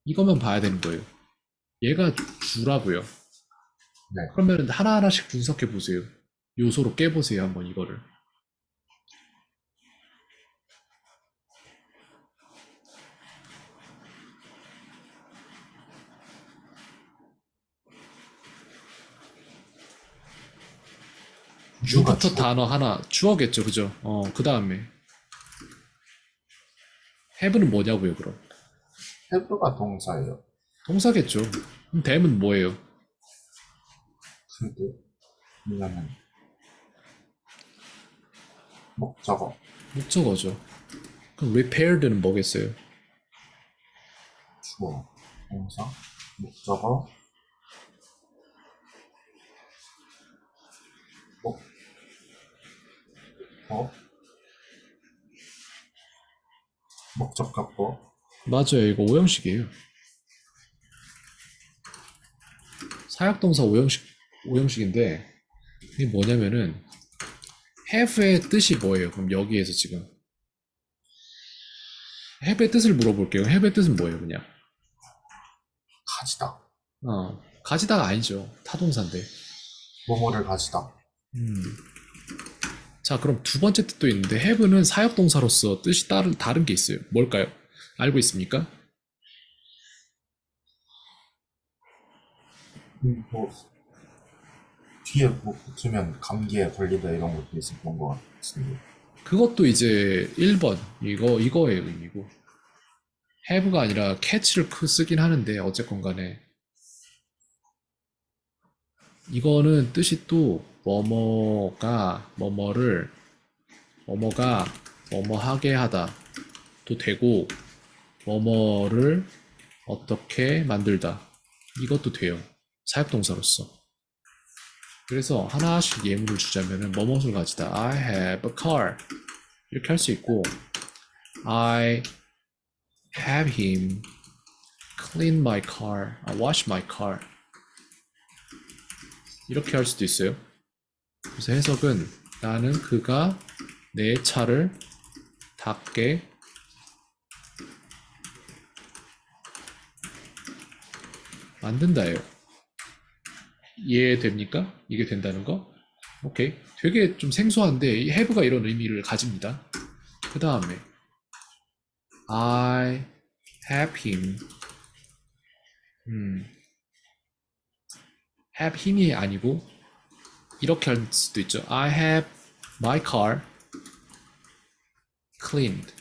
이것만 봐야 되는 거예요. 얘가 주라고요. 네. 그러면 하나하나씩 분석해 보세요. 요소로 깨보세요. 한번 이거를. 주가 유부터 단어 하나 주어겠죠. 그죠? 그 다음에 have는 뭐냐고요, 그럼? have가 동사예요. 동사겠죠. 그럼 them은 뭐예요? 그게 뭐냐면 목적어. 목적어죠. 그럼 repaired는 뭐겠어요? 주어, 동사, 목적어, 목어, 목적격보. 맞아요. 이거 오형식이에요. 사역동사 오형식인데, 이게 뭐냐면은, have의 뜻이 뭐예요? 그럼 여기에서 지금. have의 뜻을 물어볼게요. have의 뜻은 뭐예요, 그냥? 가지다. 가지다가 아니죠. 타동사인데. 뭐뭐를 가지다. 음. 자, 그럼 두 번째 뜻도 있는데, have는 사역동사로서 뜻이 다른 게 있어요. 뭘까요? 알고 있습니까? 뭐, 뒤에 뭐 붙으면 감기에 걸리다 이런 것도 있었던 것 같은데. 그것도 이제 1번. 이거의 의미고. have가 아니라 catch를 쓰긴 하는데, 어쨌건 간에. 이거는 뜻이 또, 뭐뭐가, 뭐뭐하게 하다. 도 되고, 뭐뭐를 어떻게 만들다. 이것도 돼요. 사역동사로서. 그래서 하나씩 예문을 주자면은, 뭐뭇을 가지다. I have a car. 이렇게 할 수 있고, I have him clean my car, wash my car. 이렇게 할 수도 있어요. 그래서 해석은 나는 그가 내 차를 닦게 만든다예요. 이해됩니까? 이게 된다는 거? 오케이. 되게 좀 생소한데 이 have가 이런 의미를 가집니다. 그 다음에 I have him. have him이 아니고 이렇게 할 수도 있죠. I have my car cleaned.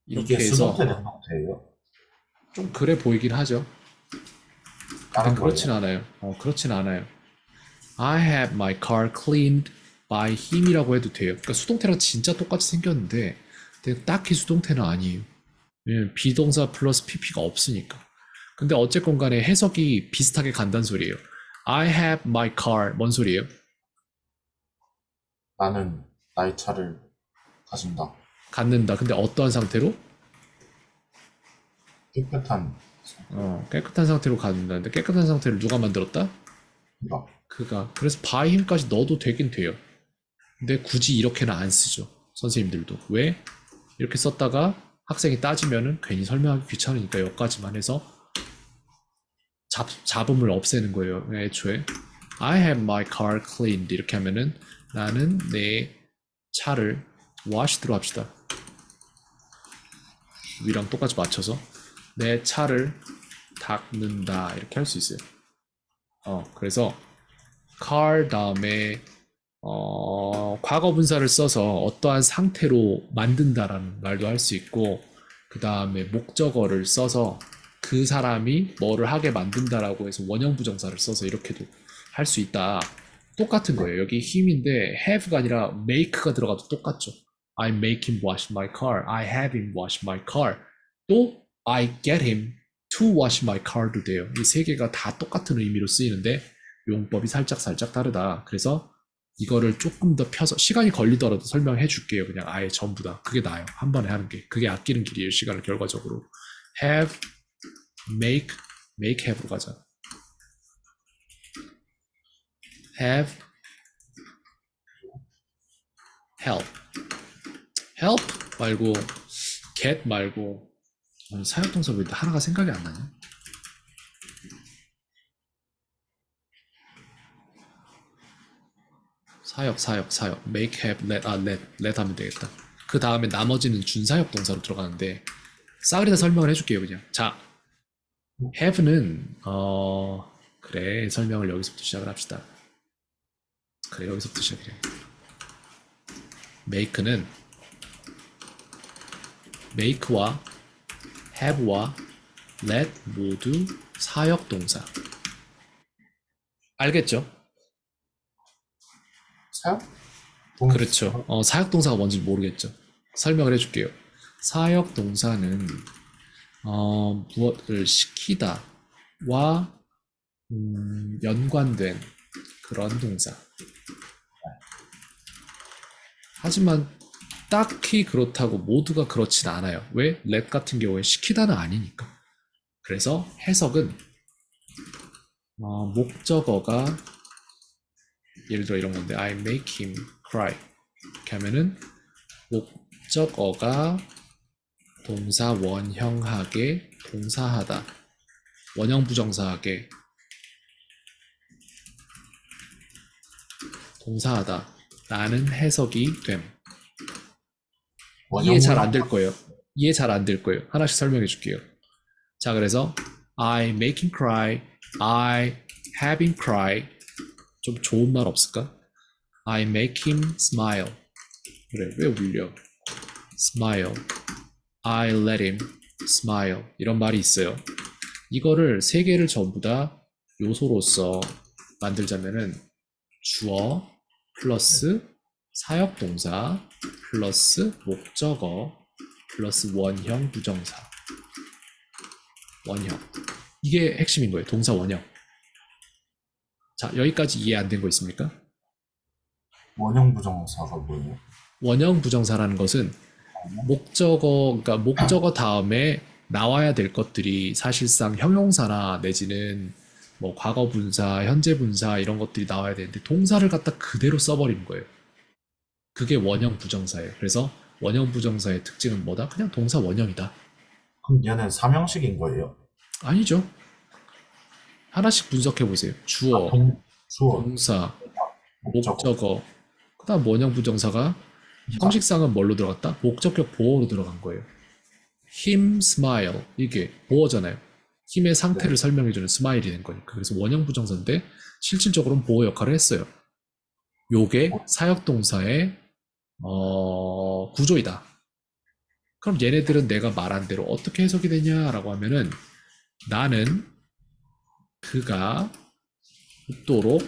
이게 이렇게 해서 수동태 형태예요? 좀 그래 보이긴 하죠. 근데 다른 그렇진 거예요? 않아요. 그렇진 않아요. I have my car cleaned by him이라고 해도 돼요. 그러니까 수동태랑 진짜 똑같이 생겼는데 근데 딱히 수동태는 아니에요. 왜냐면 비동사 플러스 pp가 없으니까. 근데 어쨌건 간에 해석이 비슷하게 간단 소리예요. I have my car. 뭔 소리예요? 나는 나의 차를 가진다. 갖는다. 근데 어떠한 상태로? 깨끗한 깨끗한 상태로 갖는다는데 깨끗한 상태를 누가 만들었다? 상태가. 그가. 그래서 by him까지 넣어도 되긴 돼요. 근데 굳이 이렇게는 안 쓰죠. 선생님들도. 왜? 이렇게 썼다가 학생이 따지면은 괜히 설명하기 귀찮으니까 여기까지만 해서 잡음을 없애는 거예요. 애초에. I have my car cleaned. 이렇게 하면은 나는 내 차를 washed로 합시다. 위랑 똑같이 맞춰서 내 차를 닦는다. 이렇게 할 수 있어요. 그래서 car 다음에 과거 분사를 써서 어떠한 상태로 만든다라는 말도 할 수 있고, 그 다음에 목적어를 써서 그 사람이 뭐를 하게 만든다라고 해서 원형 부정사를 써서 이렇게도 할 수 있다. 똑같은 네. 거예요. 여기 힘인데 have가 아니라 make가 들어가도 똑같죠. I make him wash my car. I have him wash my car. 또 I get him to wash my car도 돼요. 이 세 개가 다 똑같은 의미로 쓰이는데 용법이 살짝 다르다. 그래서 이거를 조금 더 펴서 시간이 걸리더라도 설명해 줄게요. 그냥 아예 전부 다. 그게 나아요. 한 번에 하는 게. 그게 아끼는 길이에요. 시간을 결과적으로. have, make have로 가자. have, help. help 말고 get 말고 사역동사 왜 하나가 생각이 안 나냐? 사역. make, have, let 하면 되겠다. 그 다음에 나머지는 준사역 동사로 들어가는데 싸그리다 설명을 해줄게요, 그냥. 자, have는 그래 설명을 여기서부터 시작을 합시다. 그래 여기서부터 시작해. make는 make와 have와 let 모두 사역 동사. 알겠죠? 사요? 그렇죠. 사역 동사가 뭔지 모르겠죠. 설명을 해줄게요. 사역 동사는 무엇을 시키다와 연관된 그런 동사. 하지만 딱히 그렇다고 모두가 그렇진 않아요. 왜? let 같은 경우에 시키다는 아니니까. 그래서 해석은 목적어가 예를 들어 이런 건데 I make him cry 이렇게 하면은 목적어가 동사 원형하게 동사하다 원형 부정사하게 동사하다 라는 해석이 됨. 이해 잘 안 될 거예요. 이해 잘 안 될 거예요. 하나씩 설명해 줄게요. 자, 그래서 I make him cry, I have him cry. 좀 좋은 말 없을까? I make him smile. 그래, 왜 울려? Smile. I let him smile. 이런 말이 있어요. 이거를 세 개를 전부 다 요소로서 만들자면은 주어 플러스 사역동사 플러스 목적어 플러스 원형 부정사 원형 이게 핵심인 거예요. 동사 원형. 자, 여기까지 이해 안 된 거 있습니까? 원형 부정사가 뭐예요? 원형 부정사라는 것은 그러니까 목적어 다음에 나와야 될 것들이 사실상 형용사나 내지는 뭐 과거 분사, 현재 분사 이런 것들이 나와야 되는데 동사를 갖다 그대로 써버리는 거예요. 그게 원형 부정사예요. 그래서 원형 부정사의 특징은 뭐다? 그냥 동사 원형이다. 그럼 얘는 삼형식인 거예요? 아니죠. 하나씩 분석해 보세요. 주어, 주어, 동사, 목적어. 목적어. 그다음 원형 부정사가 형식상은 뭘로 들어갔다? 목적격 보어로 들어간 거예요. him smile 이게 보어잖아요. 힘의 상태를 설명해주는 스마일이 된 거니까. 그래서 원형 부정사인데 실질적으로는 보어 역할을 했어요. 요게 사역동사의 구조이다. 그럼 얘네들은 내가 말한 대로 어떻게 해석이 되냐라고 하면은 나는 그가 웃도록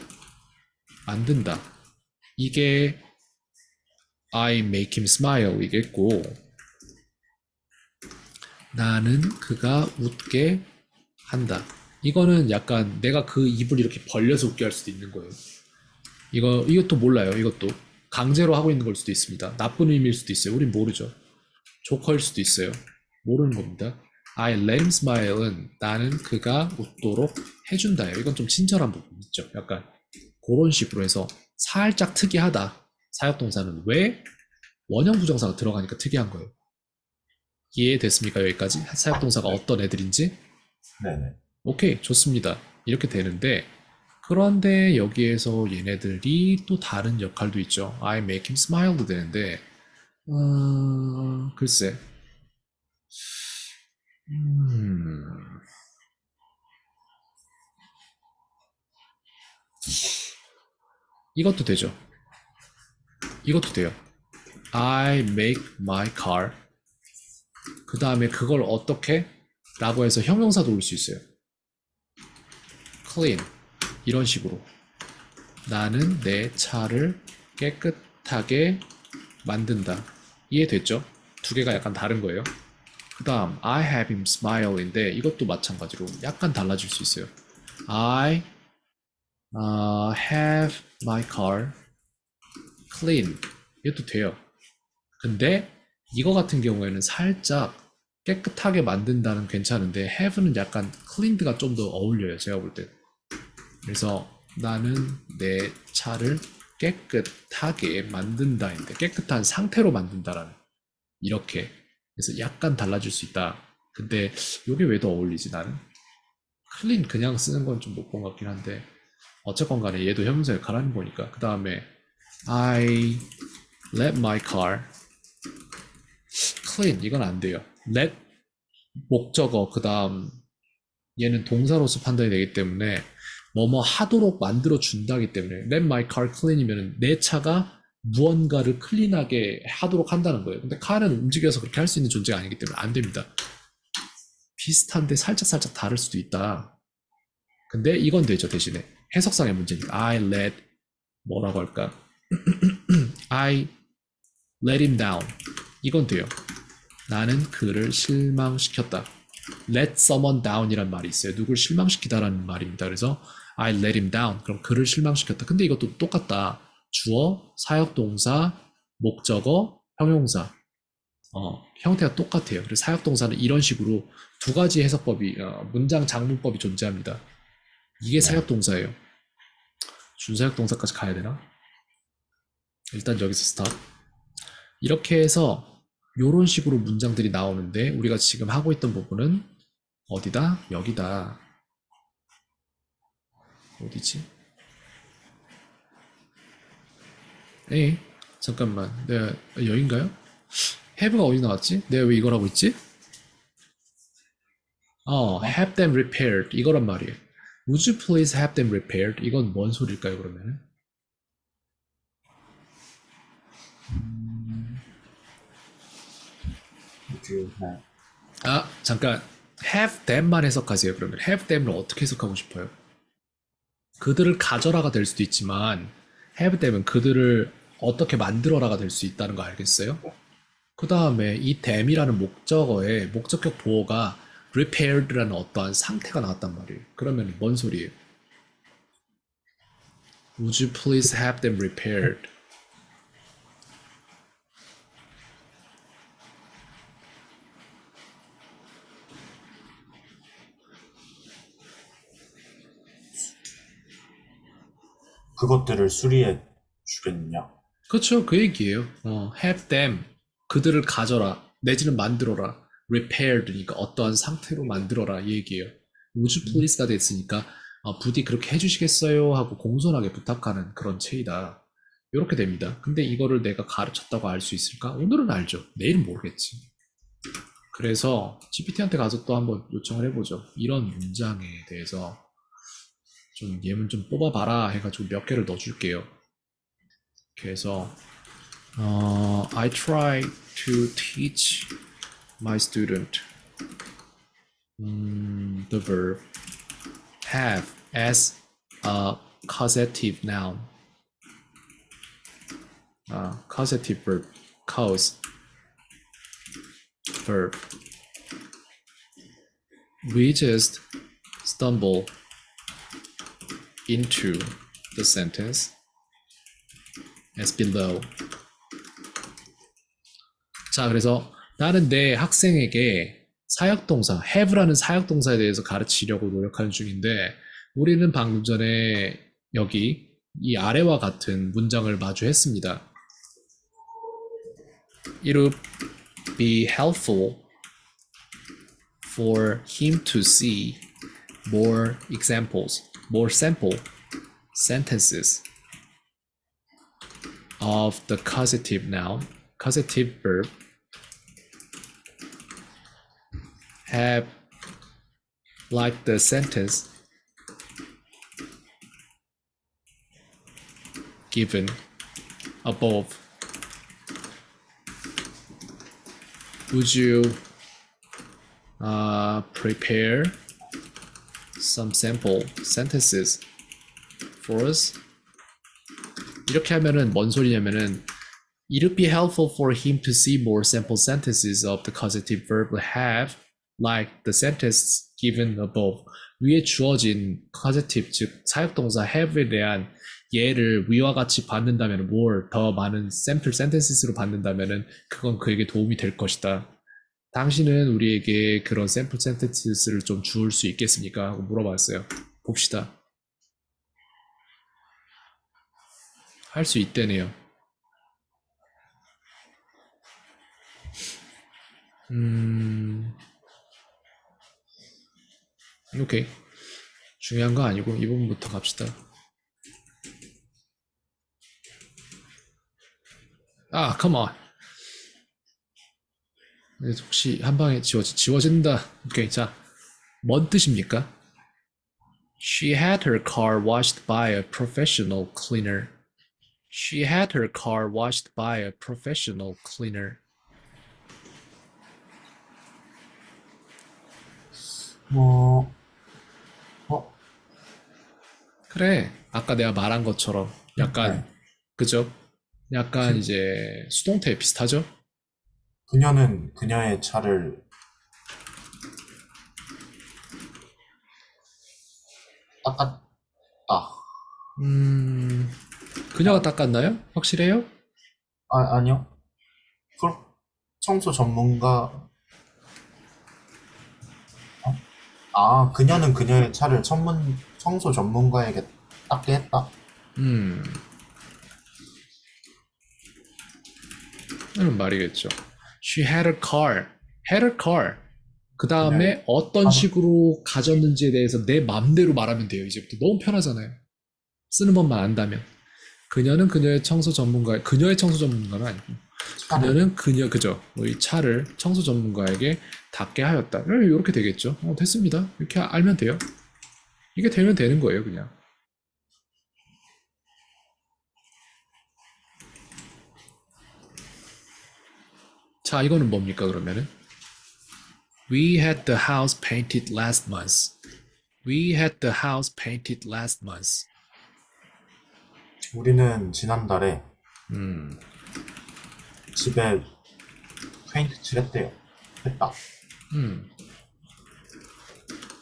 만든다. 이게 I make him smile 이겠고 나는 그가 웃게 한다. 이거는 약간 내가 그 입을 이렇게 벌려서 웃게 할 수도 있는 거예요. 이것도 몰라요. 이것도 강제로 하고 있는 걸 수도 있습니다. 나쁜 의미일 수도 있어요. 우린 모르죠. 조커일 수도 있어요. 모르는 겁니다. I let him smile은 나는 그가 웃도록 해준다예요. 이건 좀 친절한 부분 있죠. 약간 그런 식으로 해서 살짝 특이하다. 사역동사는 왜? 원형 부정사가 들어가니까 특이한 거예요. 이해됐습니까? 여기까지? 사역동사가 어떤 애들인지? 네네. 오케이, 좋습니다. 이렇게 되는데 그런데 여기에서 얘네들이 또 다른 역할도 있죠. I make him smile도 되는데 글쎄 이것도 되죠. 이것도 돼요. I make my car 그 다음에 그걸 어떻게? 라고 해서 형용사도 올 수 있어요. clean 이런 식으로 나는 내 차를 깨끗하게 만든다. 이해됐죠? 두 개가 약간 다른 거예요. 그 다음 I have him smile인데 이것도 마찬가지로 약간 달라질 수 있어요. I have my car clean 이것도 돼요. 근데 이거 같은 경우에는 살짝 깨끗하게 만든다는 괜찮은데 have는 약간 cleaned가 좀 더 어울려요. 제가 볼 때. 그래서 나는 내 차를 깨끗하게 만든다인데 깨끗한 상태로 만든다라는 이렇게 그래서 약간 달라질 수 있다. 근데 이게 왜 더 어울리지 나는? clean 그냥 쓰는 건 좀 못 본 것 같긴 한데 어쨌건 간에 얘도 형용사 역할 하는 거니까 그 다음에 I let my car clean 이건 안 돼요. let 목적어 그 다음 얘는 동사로서 판단이 되기 때문에 뭐뭐 하도록 만들어 준다기 때문에 let my car clean이면 내 차가 무언가를 클린하게 하도록 한다는 거예요. 근데 car은 움직여서 그렇게 할 수 있는 존재가 아니기 때문에 안 됩니다. 비슷한데 살짝 다를 수도 있다. 근데 이건 되죠. 대신에 해석상의 문제니까 I let 뭐라고 할까? I let him down 이건 돼요. 나는 그를 실망시켰다. let someone down이란 말이 있어요. 누굴 실망시키다라는 말입니다. 그래서 I let him down. 그럼 그를 실망시켰다. 근데 이것도 똑같다. 주어, 사역동사, 목적어, 형용사. 형태가 똑같아요. 그래서 사역동사는 이런 식으로 두 가지 해석법이, 문장 장문법이 존재합니다. 이게 네. 사역동사예요. 준사역동사까지 가야 되나? 일단 여기서 스탑. 이렇게 해서 이런 식으로 문장들이 나오는데 우리가 지금 하고 있던 부분은 어디다? 여기다. 어디지? 에이, 잠깐만. 내가 여긴가요? have가 어디 나왔지? 내가 왜 이걸 하고 있지? 어? have them repaired 이거란 말이에요. Would you please have them repaired? 이건 뭔 소리일까요, 그러면은? 네. 잠깐. have them만 해석하세요, 그러면. have them을 어떻게 해석하고 싶어요? 그들을 가져라가 될 수도 있지만, have them은 그들을 어떻게 만들어라가 될 수 있다는 거 알겠어요? 그 다음에 이 them이라는 목적어의 목적격 보어가 repaired라는 어떠한 상태가 나왔단 말이에요. 그러면 뭔 소리예요? Would you please have them repaired? 그것들을 수리해 주겠냐? 그렇죠. 그 얘기예요. have them. 그들을 가져라. 내지는 만들어라. repaired니까 어떠한 상태로 만들어라. 이 얘기예요. would you please가 됐으니까 부디 그렇게 해주시겠어요? 하고 공손하게 부탁하는 그런 체이다. 이렇게 됩니다. 근데 이거를 내가 가르쳤다고 알 수 있을까? 오늘은 알죠. 내일은 모르겠지. 그래서 GPT한테 가서 또 한번 요청을 해보죠. 이런 문장에 대해서 좀 예문 좀 뽑아봐라 해가지고 몇 개를 넣어줄게요. 그래서 I try to teach my student the verb have as a causative noun. Causative verb, cause verb. We just stumble into the sentence as below. 자, 그래서 나는 내 학생에게 사역동사, have라는 사역동사에 대해서 가르치려고 노력하는 중인데, 우리는 방금 전에 여기 이 아래와 같은 문장을 마주했습니다. It would be helpful for him to see more examples, more sample sentences of the causative noun, causative verb have like the sentence given above. Would you prepare some sample sentences for us? 이렇게 하면은 뭔 소리냐면은 It would be helpful for him to see more sample sentences of the causative verb have like the sentence given above. 위에 주어진 causative 즉 사역동사 have에 대한 예를 위와 같이 받는다면 more 더 많은 sample sentenses로 받는다면은 그건 그에게 도움이 될 것이다. 당신은 우리에게 그런 sample sentences를 좀 줄 수 있겠습니까? 하고 물어봤어요. 봅시다. 할 수 있대네요. 오케이. 중요한 거 아니고 이 부분부터 갑시다. come on. 혹시 한 방에 지워진다. 오케이, 자, 뭔 뜻입니까? She had her car washed by a professional cleaner. She had her car washed by a professional cleaner. 뭐, 그래. 아까 내가 말한 것처럼 약간, 네. 그죠? 약간 이제 수동태 비슷하죠? 그녀는 그녀의 차를 닦았다. 음, 그녀가 닦았나요? 확실해요? 아니요. 풀 청소 전문가. 그녀는 그녀의 차를 청소 전문가에게 닦게 했다. 음, 이런 말이겠죠. She had a car. had a car. 그 그녀의 다음에 어떤 차는 식으로 가졌는지에 대해서 내 맘대로 말하면 돼요. 이제부터 너무 편하잖아요. 쓰는 법만 안다면. 그녀는 그녀의 청소 전문가는 아니고, 차를 그녀는 그죠. 뭐이 차를 청소 전문가에게 닦게 하였다. 이렇게 되겠죠. 됐습니다. 이렇게 알면 돼요. 이게 되면 되는 거예요, 그냥. 자, 이거는 뭡니까, 그러면은? We had the house painted last month. We had the house painted last month. 우리는 지난달에 음, 집에 페인트 칠했대요. 했다. 음.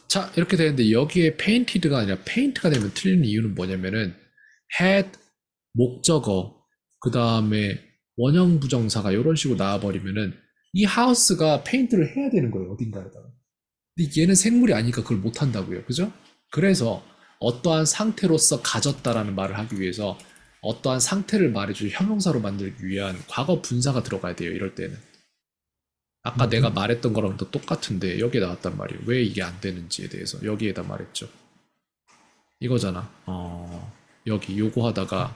자, 이렇게 되는데 여기에 painted가 아니라 paint가 되면 틀리는 이유는 뭐냐면은 had 목적어 그 다음에 원형 부정사가 이런 식으로 나와버리면은 이 하우스가 페인트를 해야 되는 거예요, 어딘가에다가. 근데 얘는 생물이 아니니까 그걸 못 한다고요, 그죠? 그래서 어떠한 상태로서 가졌다라는 말을 하기 위해서 어떠한 상태를 말해줄 형용사로 만들기 위한 과거 분사가 들어가야 돼요, 이럴 때는. 아까 내가 음, 말했던 거랑 또 똑같은데 여기에 나왔단 말이에요. 왜 이게 안 되는지에 대해서 여기에다 말했죠. 이거잖아. 여기 요거 하다가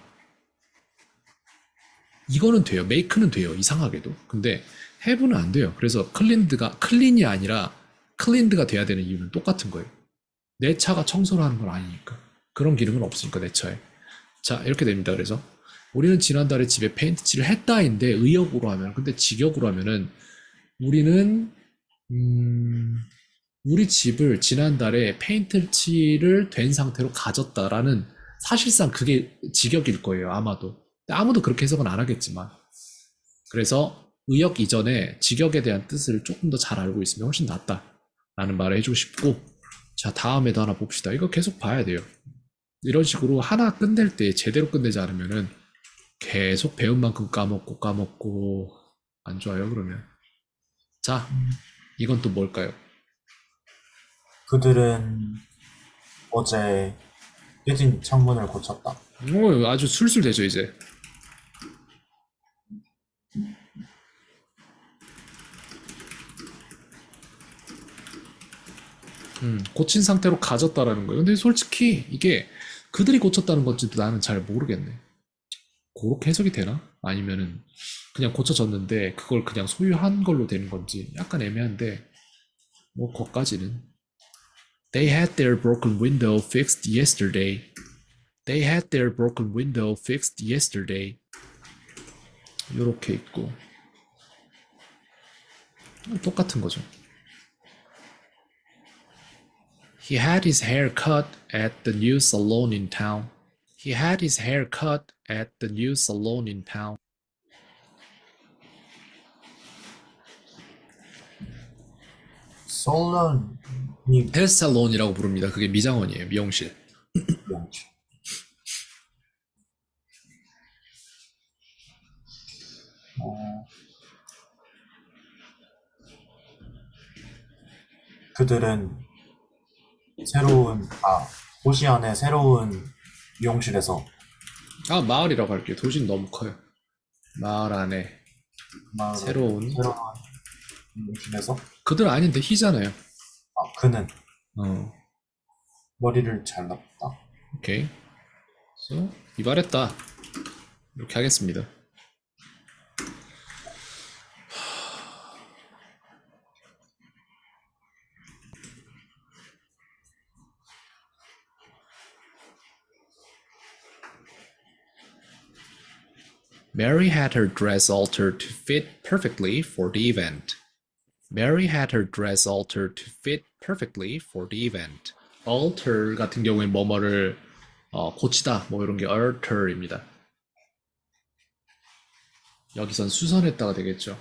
이거는 돼요. 메이크는 돼요. 이상하게도. 근데 have는 안 돼요. 그래서 클린이 아니라 클린드가 돼야 되는 이유는 똑같은 거예요. 내 차가 청소를 하는 건 아니니까. 그런 기능은 없으니까 내 차에. 자, 이렇게 됩니다. 그래서 우리는 지난달에 집에 페인트 칠을 했다인데 의역으로 하면 근데 직역으로 하면은 우리는 음, 우리 집을 지난달에 페인트 칠을 된 상태로 가졌다라는 사실상 그게 직역일 거예요. 아마도. 아무도 그렇게 해석은 안 하겠지만. 그래서 의역 이전에 직역에 대한 뜻을 조금 더 잘 알고 있으면 훨씬 낫다라는 말을 해주고 싶고, 자, 다음에도 하나 봅시다. 이거 계속 봐야 돼요. 이런 식으로 하나 끝낼 때 제대로 끝내지 않으면은 계속 배운 만큼 까먹고 까먹고 안 좋아요, 그러면. 자, 이건 또 뭘까요? 그들은 어제 깨진 창문을 고쳤다. 아주 술술 되죠, 이제. 고친 상태로 가졌다라는 거예요. 근데 솔직히 이게 그들이 고쳤다는 건지도 나는 잘 모르겠네. 그렇게 해석이 되나? 아니면은 그냥 고쳐졌는데 그걸 그냥 소유한 걸로 되는 건지 약간 애매한데 뭐 거까지는. They had their broken window fixed yesterday. They had their broken window fixed yesterday. 요렇게 있고 똑같은 거죠. He had his hair cut at the new salon in town. He had his hair cut at the new salon in town. 솔런이 헬살론이라고 부릅니다. 그게 미장원이에요. 미용실. 명치. 어, 그들은 도시 안에 새로운 미용실에서 아, 마을이라고 할게요. 도시는 너무 커요. 마을 안에 마을에 새로운 새로운 미용실에서 그들 아닌데 희잖아요. 그는 어, 머리를 잘랐다. 오케이. 그래서 이발했다. 이렇게 하겠습니다. Mary had her dress altered to fit perfectly for the event. Mary had her dress altered to fit perfectly for the event. alter 같은 경우에 뭐뭐를 고치다 뭐 이런 게 alter입니다. 여기선 수선했다가 되겠죠.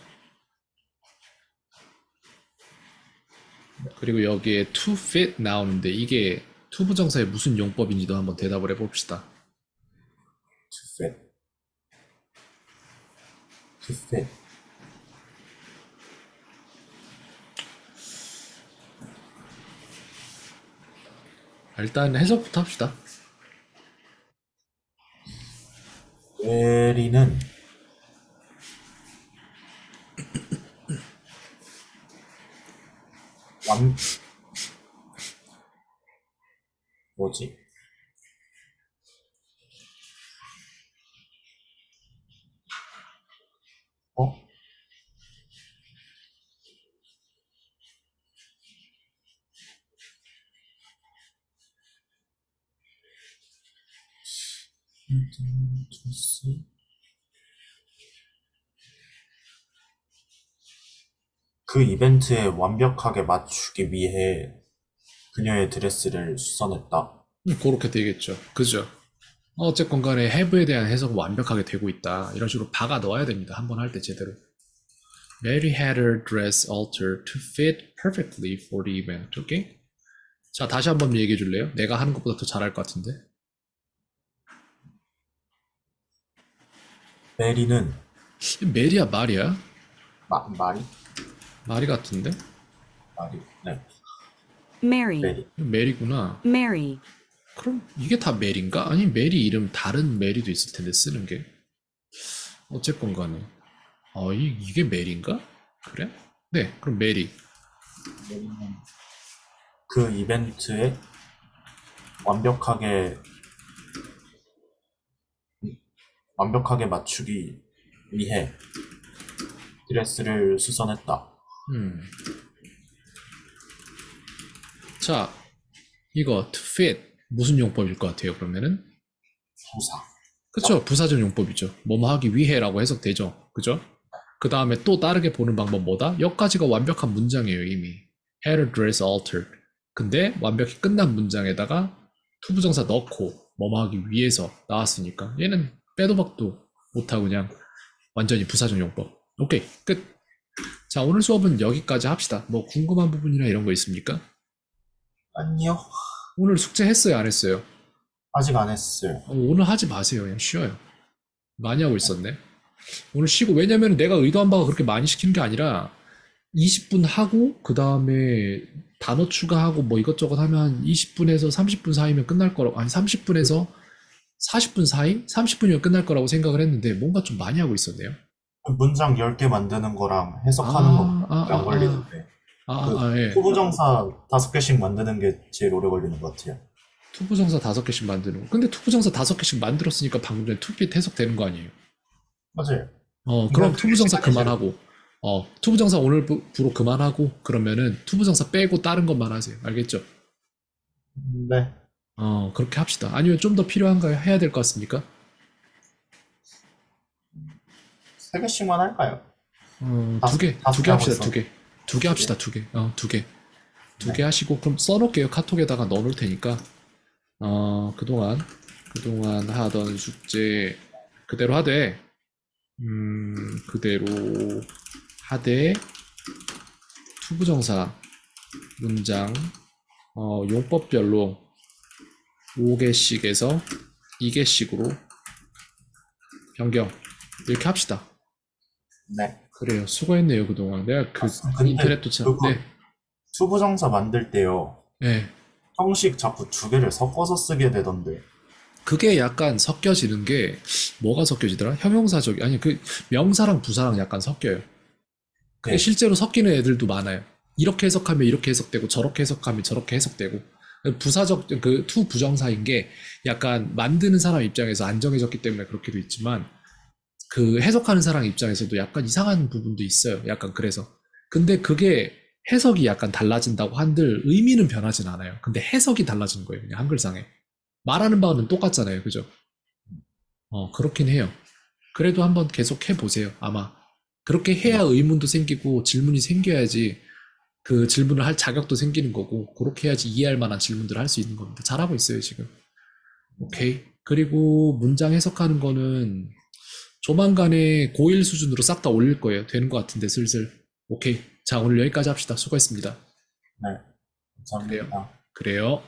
그리고 여기에 to fit 나오는데 이게 to 부정사의 무슨 용법인지도 한번 대답을 해봅시다. to fit, to fit. 일단 해석부터 합시다. 메리는 완, 뭐지? 어? 그 이벤트에 완벽하게 맞추기 위해 그녀의 드레스를 수선했다. 그렇게 되겠죠. 그죠? 어쨌건 간에 have에 대한 해석은 완벽하게 되고 있다. 이런 식으로 박아 넣어야 됩니다. 한번 할 때 제대로. Mary had her dress altered to fit perfectly for the event. 오케이? 자, 다시 한번 얘기해 줄래요? 내가 하는 것보다 더 잘할 것 같은데. 메리는 메리야 말이야? 말이? 말이 같은데? 말이. 네, Mary, 메리. 메리구나. Mary, 그럼 이게 다 메리인가? 아니 메리 이름 다른 메리도 있을 텐데 쓰는 게. 어쨌건 간에. 이게 메리인가? 그래? 네, 그럼 메리. 그 이벤트에 완벽하게 맞추기 위해 드레스를 수선했다. 음. 자, 이거 to fit 무슨 용법일 것 같아요, 그러면은? 부사. 그쵸, 부사적 용법이죠. 뭐뭐 하기 위해라고 해석되죠. 그죠? 그 다음에 또 다르게 보는 방법 뭐다? 여기까지가 완벽한 문장이에요, 이미. had her dress altered. 근데 완벽히 끝난 문장에다가 투부정사 넣고 뭐뭐 하기 위해서 나왔으니까 얘는 빼도 박도 못하고 그냥 완전히 부사적 용법. 오케이, 끝. 자, 오늘 수업은 여기까지 합시다. 뭐 궁금한 부분이나 이런 거 있습니까? 아니요. 오늘 숙제 했어요, 안 했어요? 아직 안 했어요. 오늘 하지 마세요. 그냥 쉬어요. 많이 하고 있었네. 오늘 쉬고, 왜냐면 내가 의도한 바가 그렇게 많이 시키는 게 아니라 20분 하고, 그 다음에 단어 추가하고 뭐 이것저것 하면 20분에서 30분 사이면 끝날 거라고, 아니 30분에서 40분 사이? 30분이면 끝날 거라고 생각을 했는데 뭔가 좀 많이 하고 있었네요. 문장 10개 만드는 거랑 해석하는 거밖에 안 걸리는데 예. 투부정사 5개씩 만드는 게 제일 오래 걸리는 것 같아요. 투부정사 5개씩 만드는 거. 근데 투부정사 5개씩 만들었으니까 방금 전에 투핏 해석되는 거 아니에요? 맞아요. 그럼 이건 투부정사 시간이 그만하고, 투부정사 오늘부로 그만하고, 그러면은 투부정사 빼고 다른 것만 하세요. 알겠죠? 네. 그렇게 합시다. 아니면 좀 더 필요한가요? 해야 될 것 같습니까? 3개씩만 할까요? 두 개 다섯 개 하고 합시다. 있어. 두 개. 두 개 합시다. 두 개. 두 개. 두 개 하시고, 그럼 써놓을게요. 카톡에다가 넣어놓을 테니까. 그동안 하던 숙제 그대로 하되, 그대로 하되, 투부정사 문장, 용법별로 5개씩에서 2개씩으로 변경. 이렇게 합시다. 네. 그래요. 수고했네요, 그동안. 내가 근데 인터넷도 참, 그거 네. 투부정사 만들 때요. 네. 형식 자꾸 2개를 섞어서 쓰게 되던데. 그게 약간 섞여지는 게, 뭐가 섞여지더라? 형용사적, 아니, 명사랑 부사랑 약간 섞여요. 그게 네. 실제로 섞이는 애들도 많아요. 이렇게 해석하면 이렇게 해석되고, 저렇게 해석하면 저렇게 해석되고. 부사적, 투 부정사인 게 약간 만드는 사람 입장에서 안정해졌기 때문에 그렇게도 있지만, 그 해석하는 사람 입장에서도 약간 이상한 부분도 있어요. 약간 그래서. 근데 그게 해석이 약간 달라진다고 한들 의미는 변하진 않아요. 근데 해석이 달라지는 거예요. 그냥 한글상에. 말하는 바는 똑같잖아요. 그죠? 그렇긴 해요. 그래도 한번 계속 해보세요. 아마. 그렇게 해야 의문도 생기고 질문이 생겨야지 그 질문을 할 자격도 생기는 거고, 그렇게 해야지 이해할 만한 질문들을 할 수 있는 겁니다. 잘하고 있어요, 지금. 오케이. 그리고 문장 해석하는 거는 조만간에 고1 수준으로 싹 다 올릴 거예요. 되는 것 같은데, 슬슬. 오케이. 자, 오늘 여기까지 합시다. 수고했습니다. 네. 그래요. 감사합니다. 그래요.